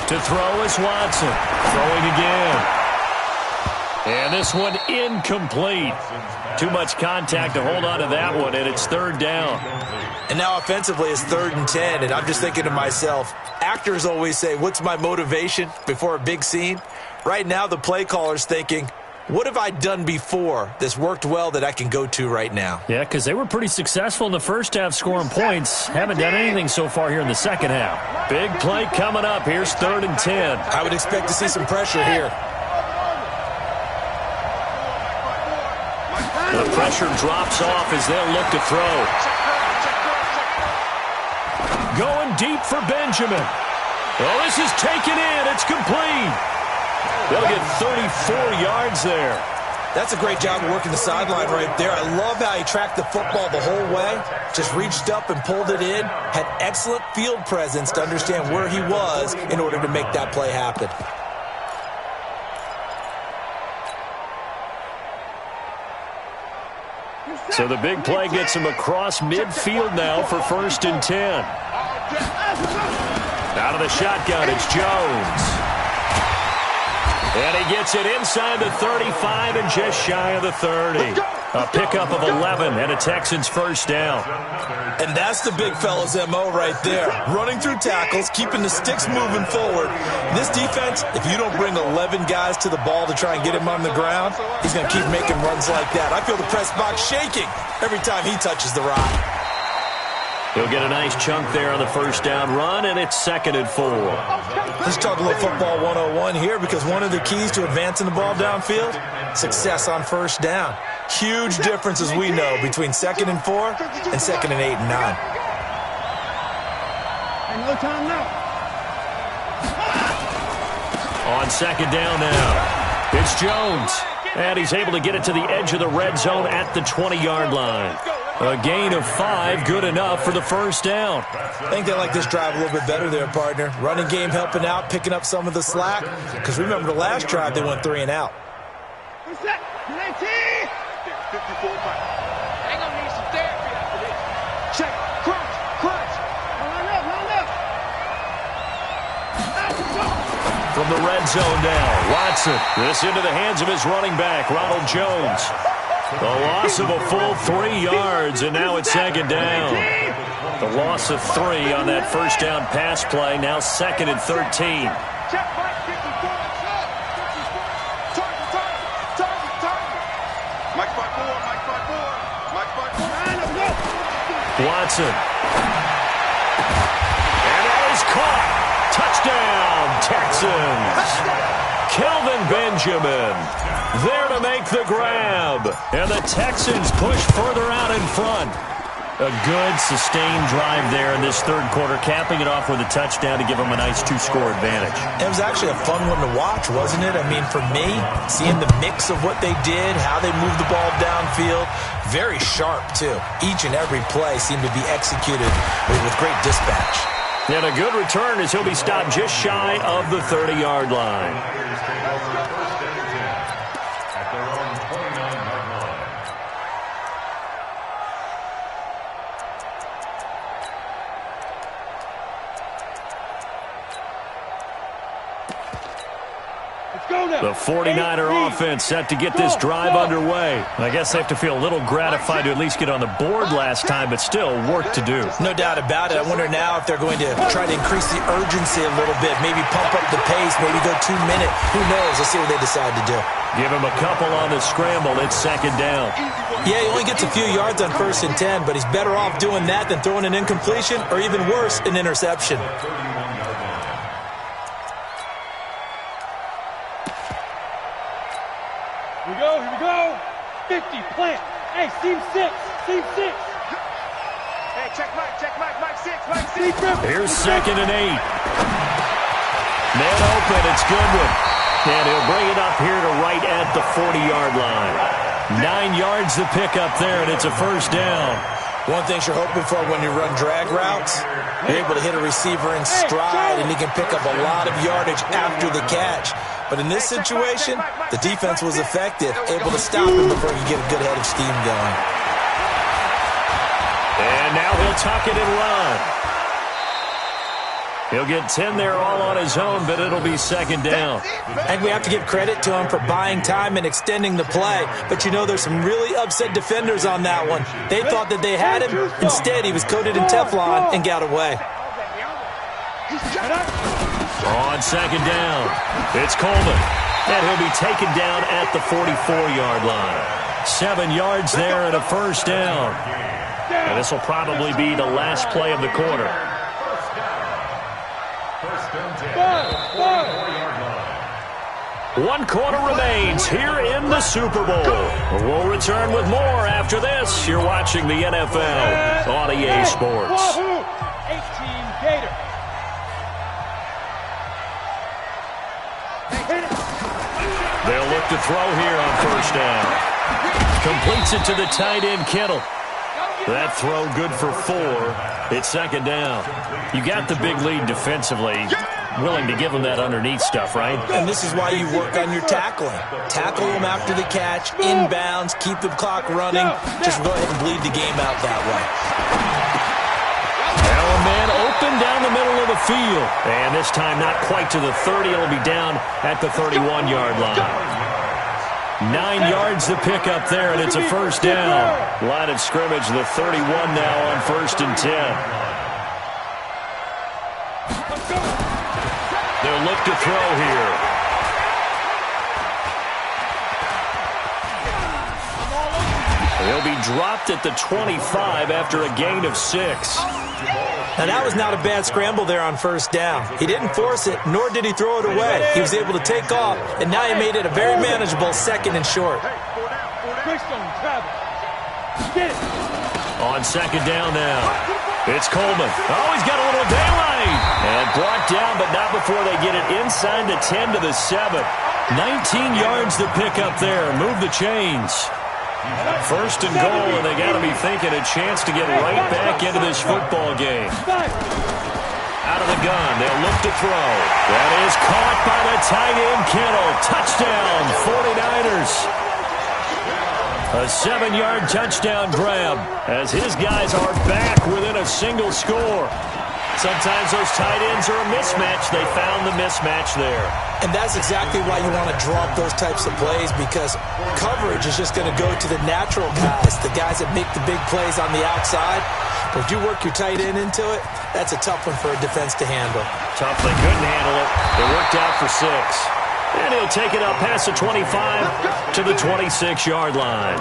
To throw is Watson. Throwing again. And this one incomplete. Too much contact to hold on to that one, and it's 3rd down. And now offensively it's 3rd and 10, and I'm just thinking to myself, actors always say, what's my motivation before a big scene? Right now the play caller's thinking, what have I done before that's worked well that I can go to right now? Yeah, because they were pretty successful in the first half scoring points. Haven't done anything so far here in the second half. Big play coming up. Here's 3rd and 10. I would expect to see some pressure here. The pressure drops off as they'll look to throw. Going deep for Benjamin. Oh, this is taken in. It's complete. They'll get 34 yards there. That's a great job of working the sideline right there. I love how he tracked the football the whole way. Just reached up and pulled it in. Had excellent field presence to understand where he was in order to make that play happen. So the big play gets him across midfield now for 1st and 10. Out of the shotgun, it's Jones. And he gets it inside the 35 and just shy of the 30. A pickup of 11 and a Texans 1st down. And that's the big fella's MO right there. Running through tackles, keeping the sticks moving forward. This defense, if you don't bring 11 guys to the ball to try and get him on the ground, he's going to keep making runs like that. I feel the press box shaking every time he touches the rock. He'll get a nice chunk there on the 1st down run, and it's 2nd and 4. Let's talk a little football 101 here, because one of the keys to advancing the ball downfield, success on 1st down. Huge difference, as we know, between 2nd and 4 and 2nd and 8 and 9. No time now. On 2nd down now, it's Jones. And he's able to get it to the edge of the red zone at the 20-yard line. A gain of 5, good enough for the 1st down. I think they like this drive a little bit better there, partner. Running game helping out, picking up some of the slack. Because remember the last drive, they went 3 and out. What's that? 19! 54 miles. They're going to need some therapy after this. Check. Crunch. Line up. From the red zone now, Watson. This into the hands of his running back, Ronald Jones. The loss of a full 3 yards, and now it's 2nd down. The loss of 3 on that 1st down pass play, now 2nd and 13. Watson. And that is caught. Touchdown, Texans. Kelvin Benjamin there to make the grab. And the Texans push further out in front. A good, sustained drive there in this third quarter, capping it off with a touchdown to give them a nice 2-score advantage. It was actually a fun one to watch, wasn't it? I mean, for me, seeing the mix of what they did, how they moved the ball downfield, very sharp, too. Each and every play seemed to be executed with great dispatch. And a good return as he'll be stopped just shy of the 30-yard line. At their own 29-yard line. The 49er offense set to get this drive underway. I guess they have to feel a little gratified to at least get on the board last time, but still work to do. No doubt about it. I wonder now if they're going to try to increase the urgency a little bit, maybe pump up the pace, maybe go 2 minute. Who knows? Let's see what they decide to do. Give him a couple on the scramble. It's second down. Yeah, he only gets a few yards on 1st and 10, but he's better off doing that than throwing an incompletion or even worse, an interception. Here we go. 50, plant. Hey, seam 6. Hey, check Mike 6. Here's 2nd and 8. Man open, it's Goodwin. And he'll bring it up here to right at the 40-yard line. 9 yards to pick up there, and it's a first down. One thing you're hoping for when you run drag routes, you're able to hit a receiver in stride, and he can pick up a lot of yardage after the catch. But in this situation, the defense was effective, able to stop him before he get a good head of steam going. And now he'll tuck it and run. He'll get 10 there all on his own, but it'll be second down. I think we have to give credit to him for buying time and extending the play. But, you know, there's some really upset defenders on that one. They thought that they had him. Instead, he was coated in Teflon and got away. On second down, it's Coleman. And he'll be taken down at the 44-yard line. 7 yards there and a first down. And this will probably be the last play of the quarter. One quarter remains here in the Super Bowl. We'll return with more after this. You're watching the NFL on EA Sports. 18 Gator. They'll look to throw here on first down. Completes it to the tight end, Kittle. That throw good for 4. It's second down. You got the big lead defensively. Willing to give them that underneath stuff, right? And this is why you work on your tackling. Tackle them after the catch, inbounds, keep the clock running. Just go ahead and bleed the game out that way. Now a man open down the middle of the field. And this time not quite to the 30. It'll be down at the 31-yard line. 9 yards to pick up there, and it's a first down. Line of scrimmage, the 31 now on 1st and 10. They'll look to throw here. He'll be dropped at the 25 after a gain of 6. Now, that was not a bad scramble there on first down. He didn't force it, nor did he throw it away. He was able to take off, and now he made it a very manageable 2nd and short. On second down now, it's Coleman. Oh, he's got a little daylight. And brought down, but not before they get it inside the 10 to the 7. 19 yards to pick up there. Move the chains. First and goal, and they got to be thinking a chance to get right back into this football game. Out of the gun, they'll look to throw. That is caught by the tight end, Kittle. Touchdown, 49ers. A 7-yard touchdown grab as his guys are back within a single score. Sometimes those tight ends are a mismatch. They found the mismatch there. And that's exactly why you want to drop those types of plays, because coverage is just going to go to the natural guys, the guys that make the big plays on the outside. But if you work your tight end into it, that's a tough one for a defense to handle. Tough, they couldn't handle it. It worked out for 6. And he'll take it up past the 25 to the 26-yard line.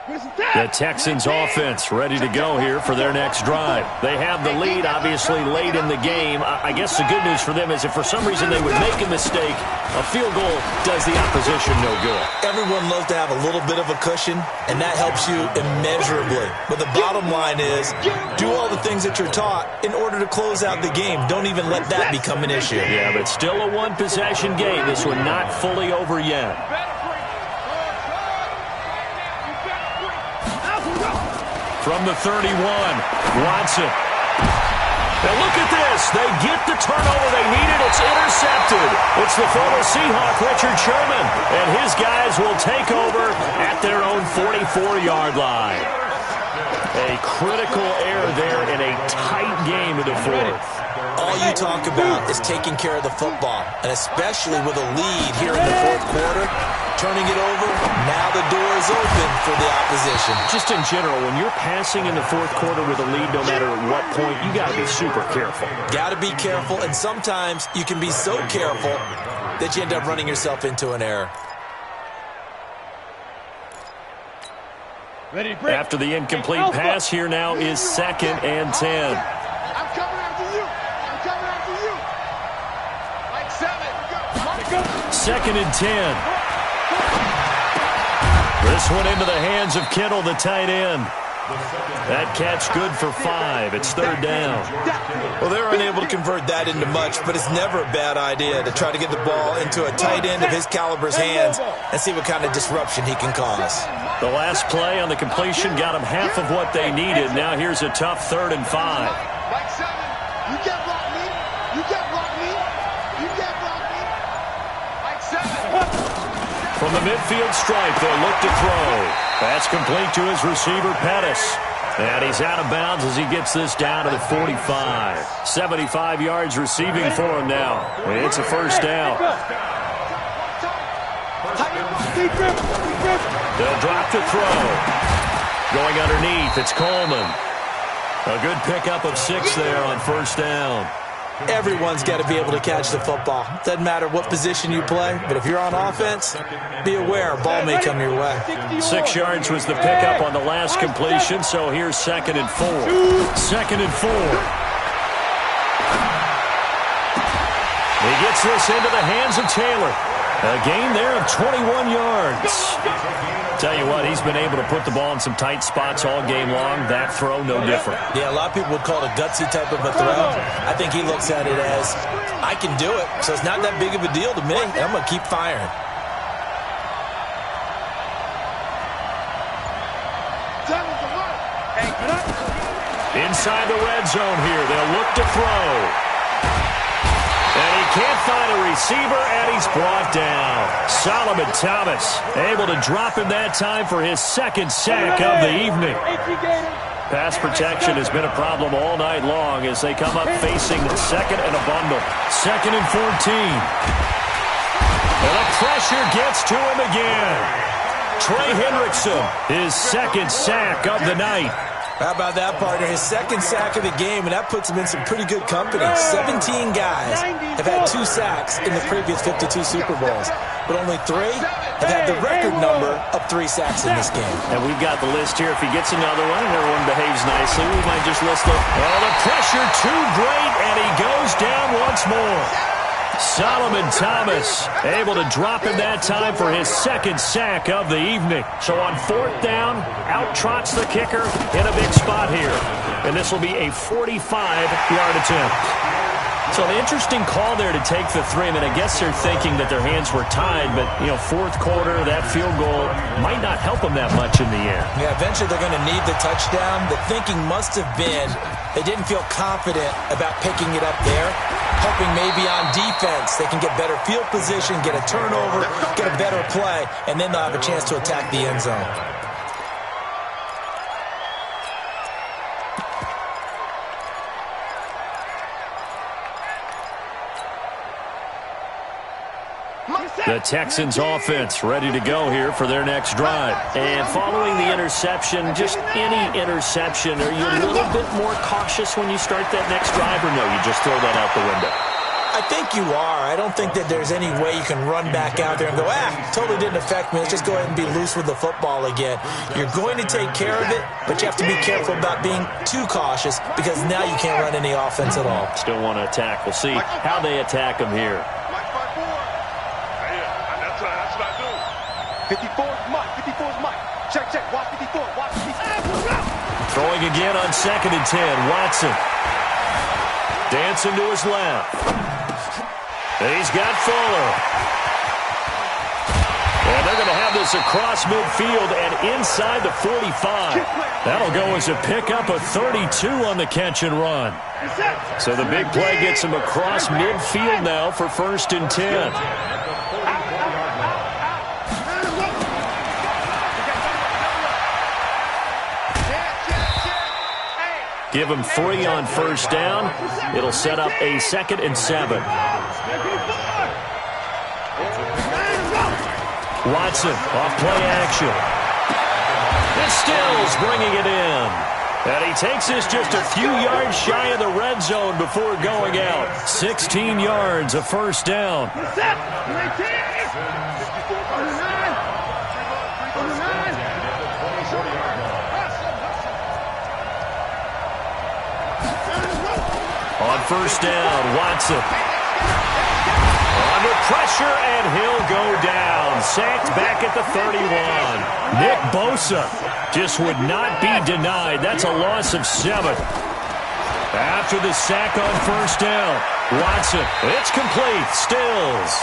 The Texans offense ready to go here for their next drive. They have the lead, obviously, late in the game. I guess the good news for them is if for some reason they would make a mistake, a field goal does the opposition no good. Everyone loves to have a little bit of a cushion, and that helps you immeasurably. But the bottom line is, do all the things that you're taught in order to close out the game. Don't even let that become an issue. Yeah, but still a one-possession game. This one not fully over yet. From the 31, Watson. Now look at this. They get the turnover they needed. It's intercepted. It's the former Seahawk, Richard Sherman, and his guys will take over at their own 44-yard line. A critical error there in a tight game in the fourth. All you talk about is taking care of the football, and especially with a lead here in the fourth quarter, turning it over, now the door is open for the opposition. Just in general, when you're passing in the fourth quarter with a lead, no matter at what point, you got to be super careful. Got to be careful, and sometimes you can be so careful that you end up running yourself into an error. After the incomplete pass, here now is 2nd and 10. I'm coming after you. I'm coming after you. Like 7. 2nd and 10. This one into the hands of Kittle, the tight end. That catch good for 5. It's 3rd down. Well, they're unable to convert that into much, but it's never a bad idea to try to get the ball into a tight end of his caliber's hands and see what kind of disruption he can cause. The last play on the completion got them half of what they needed. Now here's a tough 3rd and 5. Like 7. You can't block me. You can't block me. You can't block me. Like 7. From the midfield stripe, they'll look to throw. That's complete to his receiver, Pettis. And he's out of bounds as he gets this down to the 45. 75 yards receiving for him now. It's a 1st down. They'll drop to throw. Going underneath, it's Coleman. A good pickup of 6 there on 1st down. Everyone's got to be able to catch the football. Doesn't matter what position you play, but if you're on offense, be aware a ball may come your way. 6 yards was the pickup on the last completion, so here's 2nd and 4. 2nd and 4. He gets this into the hands of Taylor. A gain there of 21 yards. Tell you what, he's been able to put the ball in some tight spots all game long. That throw, no different. Yeah, a lot of people would call it a gutsy type of a throw. I think he looks at it as, I can do it, so it's not that big of a deal to me, and I'm going to keep firing. Inside the red zone here, they'll look to throw. And he can't find a receiver, and he's brought down. Solomon Thomas able to drop him that time for his 2nd sack of the evening. Pass protection has been a problem all night long as they come up facing 2nd and a bundle. 2nd and 14. And the pressure gets to him again. Trey Hendrickson, his 2nd sack of the night. How about that, partner? His 2nd sack of the game, and that puts him in some pretty good company. 17 guys have had 2 sacks in the previous 52 Super Bowls, but only 3 have had the record number of 3 sacks in this game. And we've got the list here. If he gets another one and everyone behaves nicely, we might just list it. Oh, the pressure too great, and he goes down once more. Solomon Thomas able to drop him that time for his 2nd sack of the evening. So on 4th down, out trots the kicker in a big spot here. And this will be a 45-yard attempt. So an interesting call there to take the 3. I mean, I guess they're thinking that their hands were tied, but, you know, 4th quarter, that field goal might not help them that much in the end. Yeah, eventually they're going to need the touchdown. The thinking must have been they didn't feel confident about picking it up there, hoping maybe on defense they can get better field position, get a turnover, get a better play, and then they'll have a chance to attack the end zone. The Texans offense ready to go here for their next drive. And following the interception, just any interception, are you a little bit more cautious when you start that next drive, or no, you just throw that out the window? I think you are. I don't think that there's any way you can run back out there and go, totally didn't affect me. Let's just go ahead and be loose with the football again. You're going to take care of it, but you have to be careful about being too cautious because now you can't run any offense at all. Still want to attack. We'll see how they attack him here. That's what I do. 54 is Mike. 54 is Mike. Check. Watch 54. Watch 54. Throwing again on 2nd and 10. Watson. Dancing to his left. He's got Fuller. And they're going to have this across midfield and inside the 45. That'll go as a pickup of 32 on the catch and run. So the big play gets him across midfield now for 1st and 10. Give him 3 on 1st down. It'll set up a 2nd and 7. Watson off play action. And Stills bringing it in. And he takes this just a few yards shy of the red zone before going out. 16 yards, a 1st down. On 1st down, Watson. Under pressure, and he'll go down. Sacked back at the 31. Nick Bosa just would not be denied. That's a loss of 7. After the sack on 1st down, Watson. It's complete. Stills.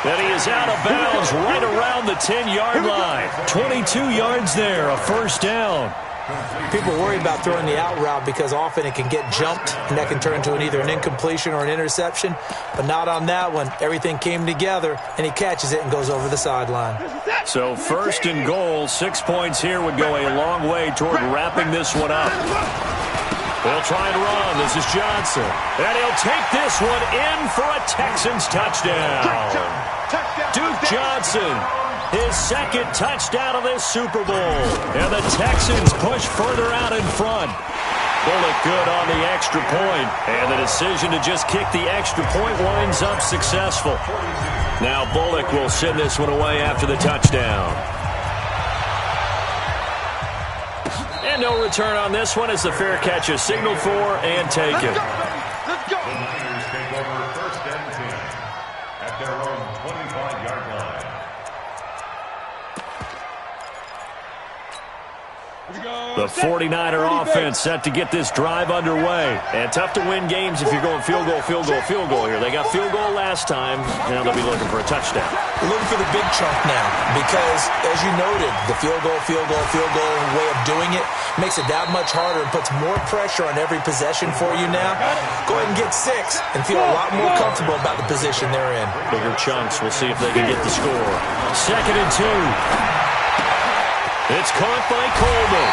And he is out of bounds right around the 10-yard line. 22 yards there, a 1st down. People worry about throwing the out route because often it can get jumped, and that can turn into either an incompletion or an interception. But not on that one. Everything came together, and he catches it and goes over the sideline. So 1st and goal, 6 points here would go a long way toward wrapping this one up. They'll try and run. This is Johnson. And he'll take this one in for a Texans touchdown. Duke Johnson. His 2nd touchdown of this Super Bowl. And the Texans push further out in front. Bullock good on the extra point. And the decision to just kick the extra point winds up successful. Now Bullock will send this one away after the touchdown. And no return on this one as the fair catch is signaled for and taken. Let's go. The Niners take over 1st and 10 at their own 25-yard line. The 49er offense set to get this drive underway. And tough to win games if you're going field goal here. They got field goal last time. Now they'll be looking for a touchdown. Looking for the big chunk now because, as you noted, the field goal way of doing it makes it that much harder and puts more pressure on every possession for you now. Go ahead and get 6 and feel a lot more comfortable about the position they're in. Bigger chunks. We'll see if they can get the score. 2nd and 2. It's caught by Coleman.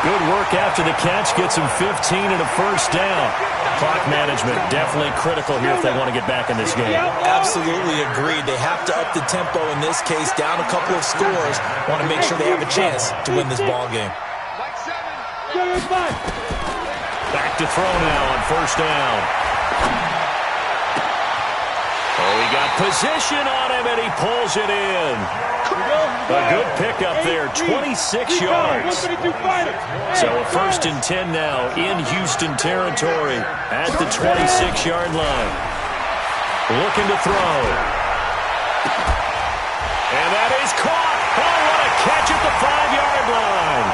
Good work after the catch. Gets him 15 and a 1st down. Clock management definitely critical here if they want to get back in this game. Absolutely agreed. They have to up the tempo in this case. Down a couple of scores. Want to make sure they have a chance to win this ball game. Back to throw now on 1st down. Oh, he got position on him, and he pulls it in. A good pickup there, 26 yards. So a 1st and 10 now in Houston territory at the 26-yard line. Looking to throw. And that is caught. Oh, what a catch at the 5-yard line.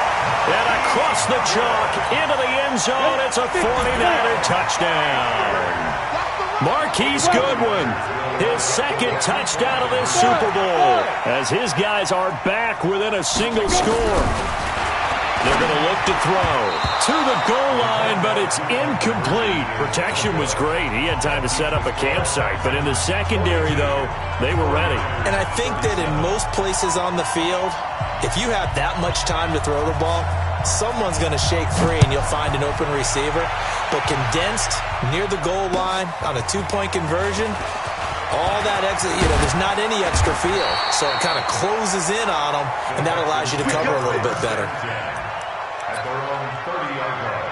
And across the chalk into the end zone, it's a 49er touchdown. Marquise Goodwin, his 2nd touchdown of this Super Bowl, as his guys are back within a single score. They're going to look to throw to the goal line, but it's incomplete. Protection was great. He had time to set up a campsite, but in the secondary, though, they were ready. And I think that in most places on the field, if you have that much time to throw the ball, someone's going to shake free and you'll find an open receiver. But condensed near the goal line on a 2-point conversion, all that exit, there's not any extra field. So it kind of closes in on them, and that allows you to cover a little bit better. At their own 30-yard line.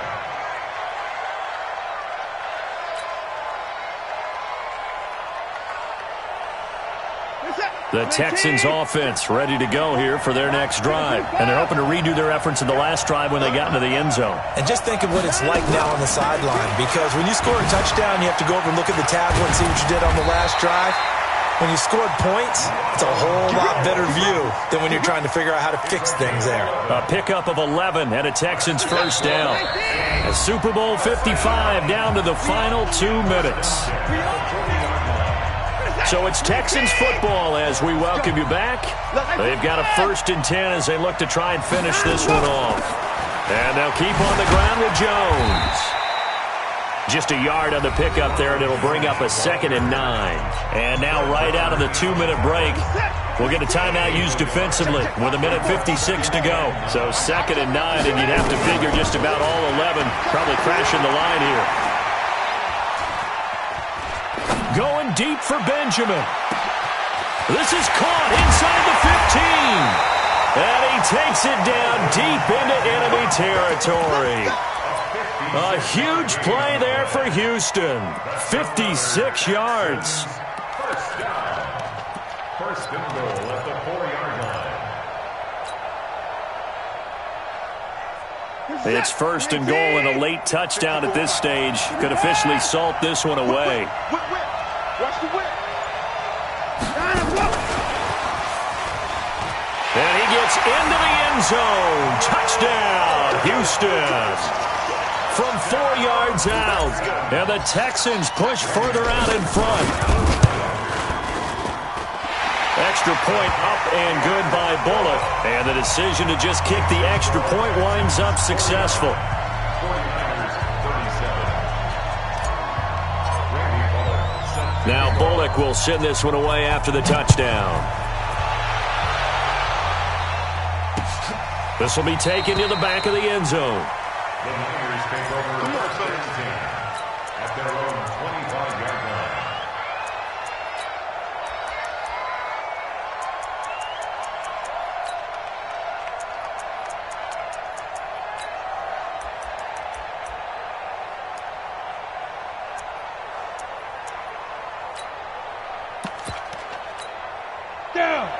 The Texans offense ready to go here for their next drive. And they're hoping to redo their efforts in the last drive when they got into the end zone. And just think of what it's like now on the sideline, because when you score a touchdown, you have to go over and look at the tablet and see what you did on the last drive. When you scored points, it's a whole lot better view than when you're trying to figure out how to fix things there. A pickup of 11 and a Texans first down. A Super Bowl 55 down to the final 2 minutes. So it's Texans football as we welcome you back. They've got a 1st and 10 as they look to try and finish this one off. And they'll keep on the ground with Jones. Just a yard on the pickup there, and it'll bring up a 2nd and 9. And now right out of the 2-minute break, we'll get a timeout used defensively with 1:56 to go. So 2nd and 9, and you'd have to figure just about all 11 probably crashing the line here. Going deep for Benjamin. This is caught inside the 15. And he takes it down deep into enemy territory. A huge play there for Houston. 56 yards. First down. First and goal at the 4-yard line. It's 1st and goal, and a late touchdown at this stage could officially salt this one away. Watch the whip. And he gets into the end zone. Touchdown, Houston. From 4 yards out. And the Texans push further out in front. Extra point up and good by Bullock. And the decision to just kick the extra point winds up successful. 49ers 37. Now Bullock will send this one away after the touchdown. This will be taken to the back of the end zone. The Niners take over 1st and 10 at their own 25-yard line.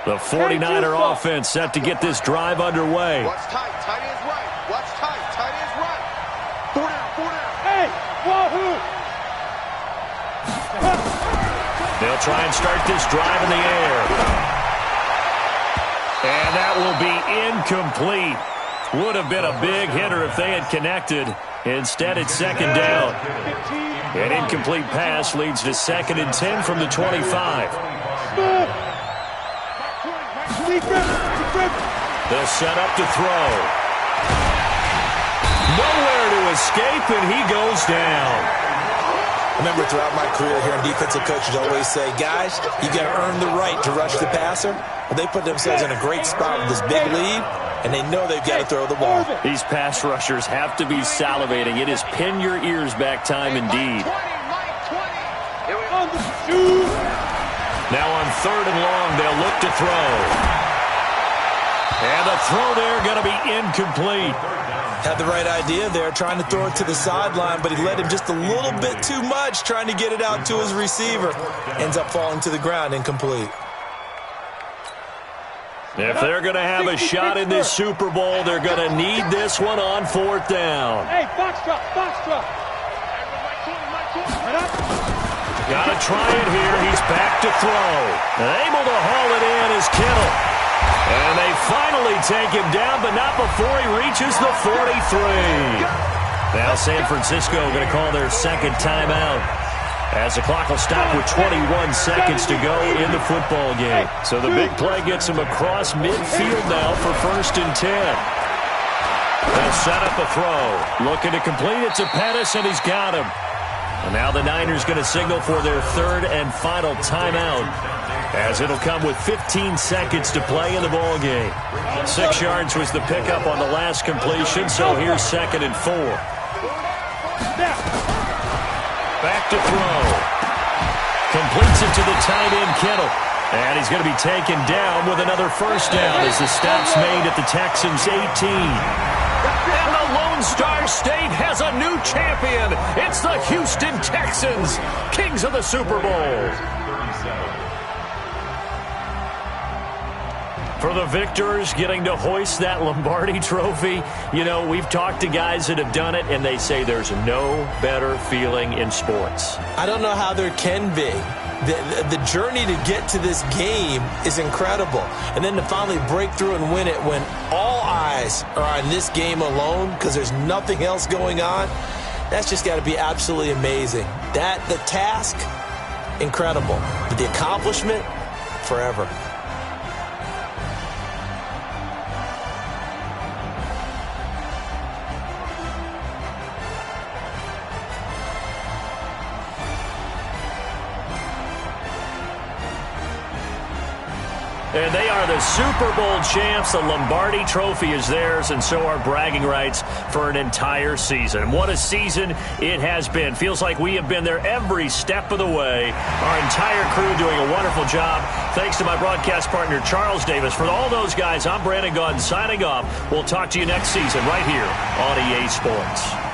The 49er offense set to get this drive underway. Watch tight. Tight ends right. Watch tight. Tight ends right. 4 down. 4 down. Hey, wahoo! They'll try and start this drive in the air. And that will be incomplete. Would have been a big hitter if they had connected. Instead, it's 2nd down. An incomplete pass leads to 2nd and 10 from the 25. They'll set up to throw. Nowhere to escape, and he goes down. I remember throughout my career hearing defensive coaches always say, guys, you got to earn the right to rush the passer. Well, they put themselves in a great spot with this big lead, and they know they've got to throw the ball. These pass rushers have to be salivating. It is pin your ears back time indeed. Now on 3rd and long, they'll look to throw. And the throw there going to be incomplete. Had the right idea there, trying to throw it to the sideline, but he led him just a little bit too much, trying to get it out to his receiver. Ends up falling to the ground, incomplete. If they're going to have a shot in this Super Bowl, they're going to need this one on 4th down. Hey, box drop, box drop. Got to try it here. He's back to throw. And able to haul it in is Kittle. And they finally take him down, but not before he reaches the 43. Now San Francisco going to call their 2nd timeout, as the clock will stop with 21 seconds to go in the football game. So the big play gets him across midfield now for 1st and 10. They'll set up a throw. Looking to complete it to Pettis, and he's got him. And now the Niners going to signal for their 3rd and final timeout, as it'll come with 15 seconds to play in the ball game. 6 yards was the pickup on the last completion, so here's 2nd and 4. Back to throw. Completes it to the tight end, Kittle. And he's going to be taken down with another 1st down as the stop's made at the Texans' 18. And the Lone Star State has a new champion. It's the Houston Texans, kings of the Super Bowl. For the victors, getting to hoist that Lombardi trophy, you know, we've talked to guys that have done it, and they say there's no better feeling in sports. I don't know how there can be. The journey to get to this game is incredible. And then to finally break through and win it when all eyes are on this game alone because there's nothing else going on, that's just got to be absolutely amazing. The task, incredible. But the accomplishment, forever. And they are the Super Bowl champs. The Lombardi trophy is theirs, and so are bragging rights for an entire season. What a season it has been. Feels like we have been there every step of the way. Our entire crew doing a wonderful job. Thanks to my broadcast partner, Charles Davis. For all those guys, I'm Brandon Gaudin signing off. We'll talk to you next season right here on EA Sports.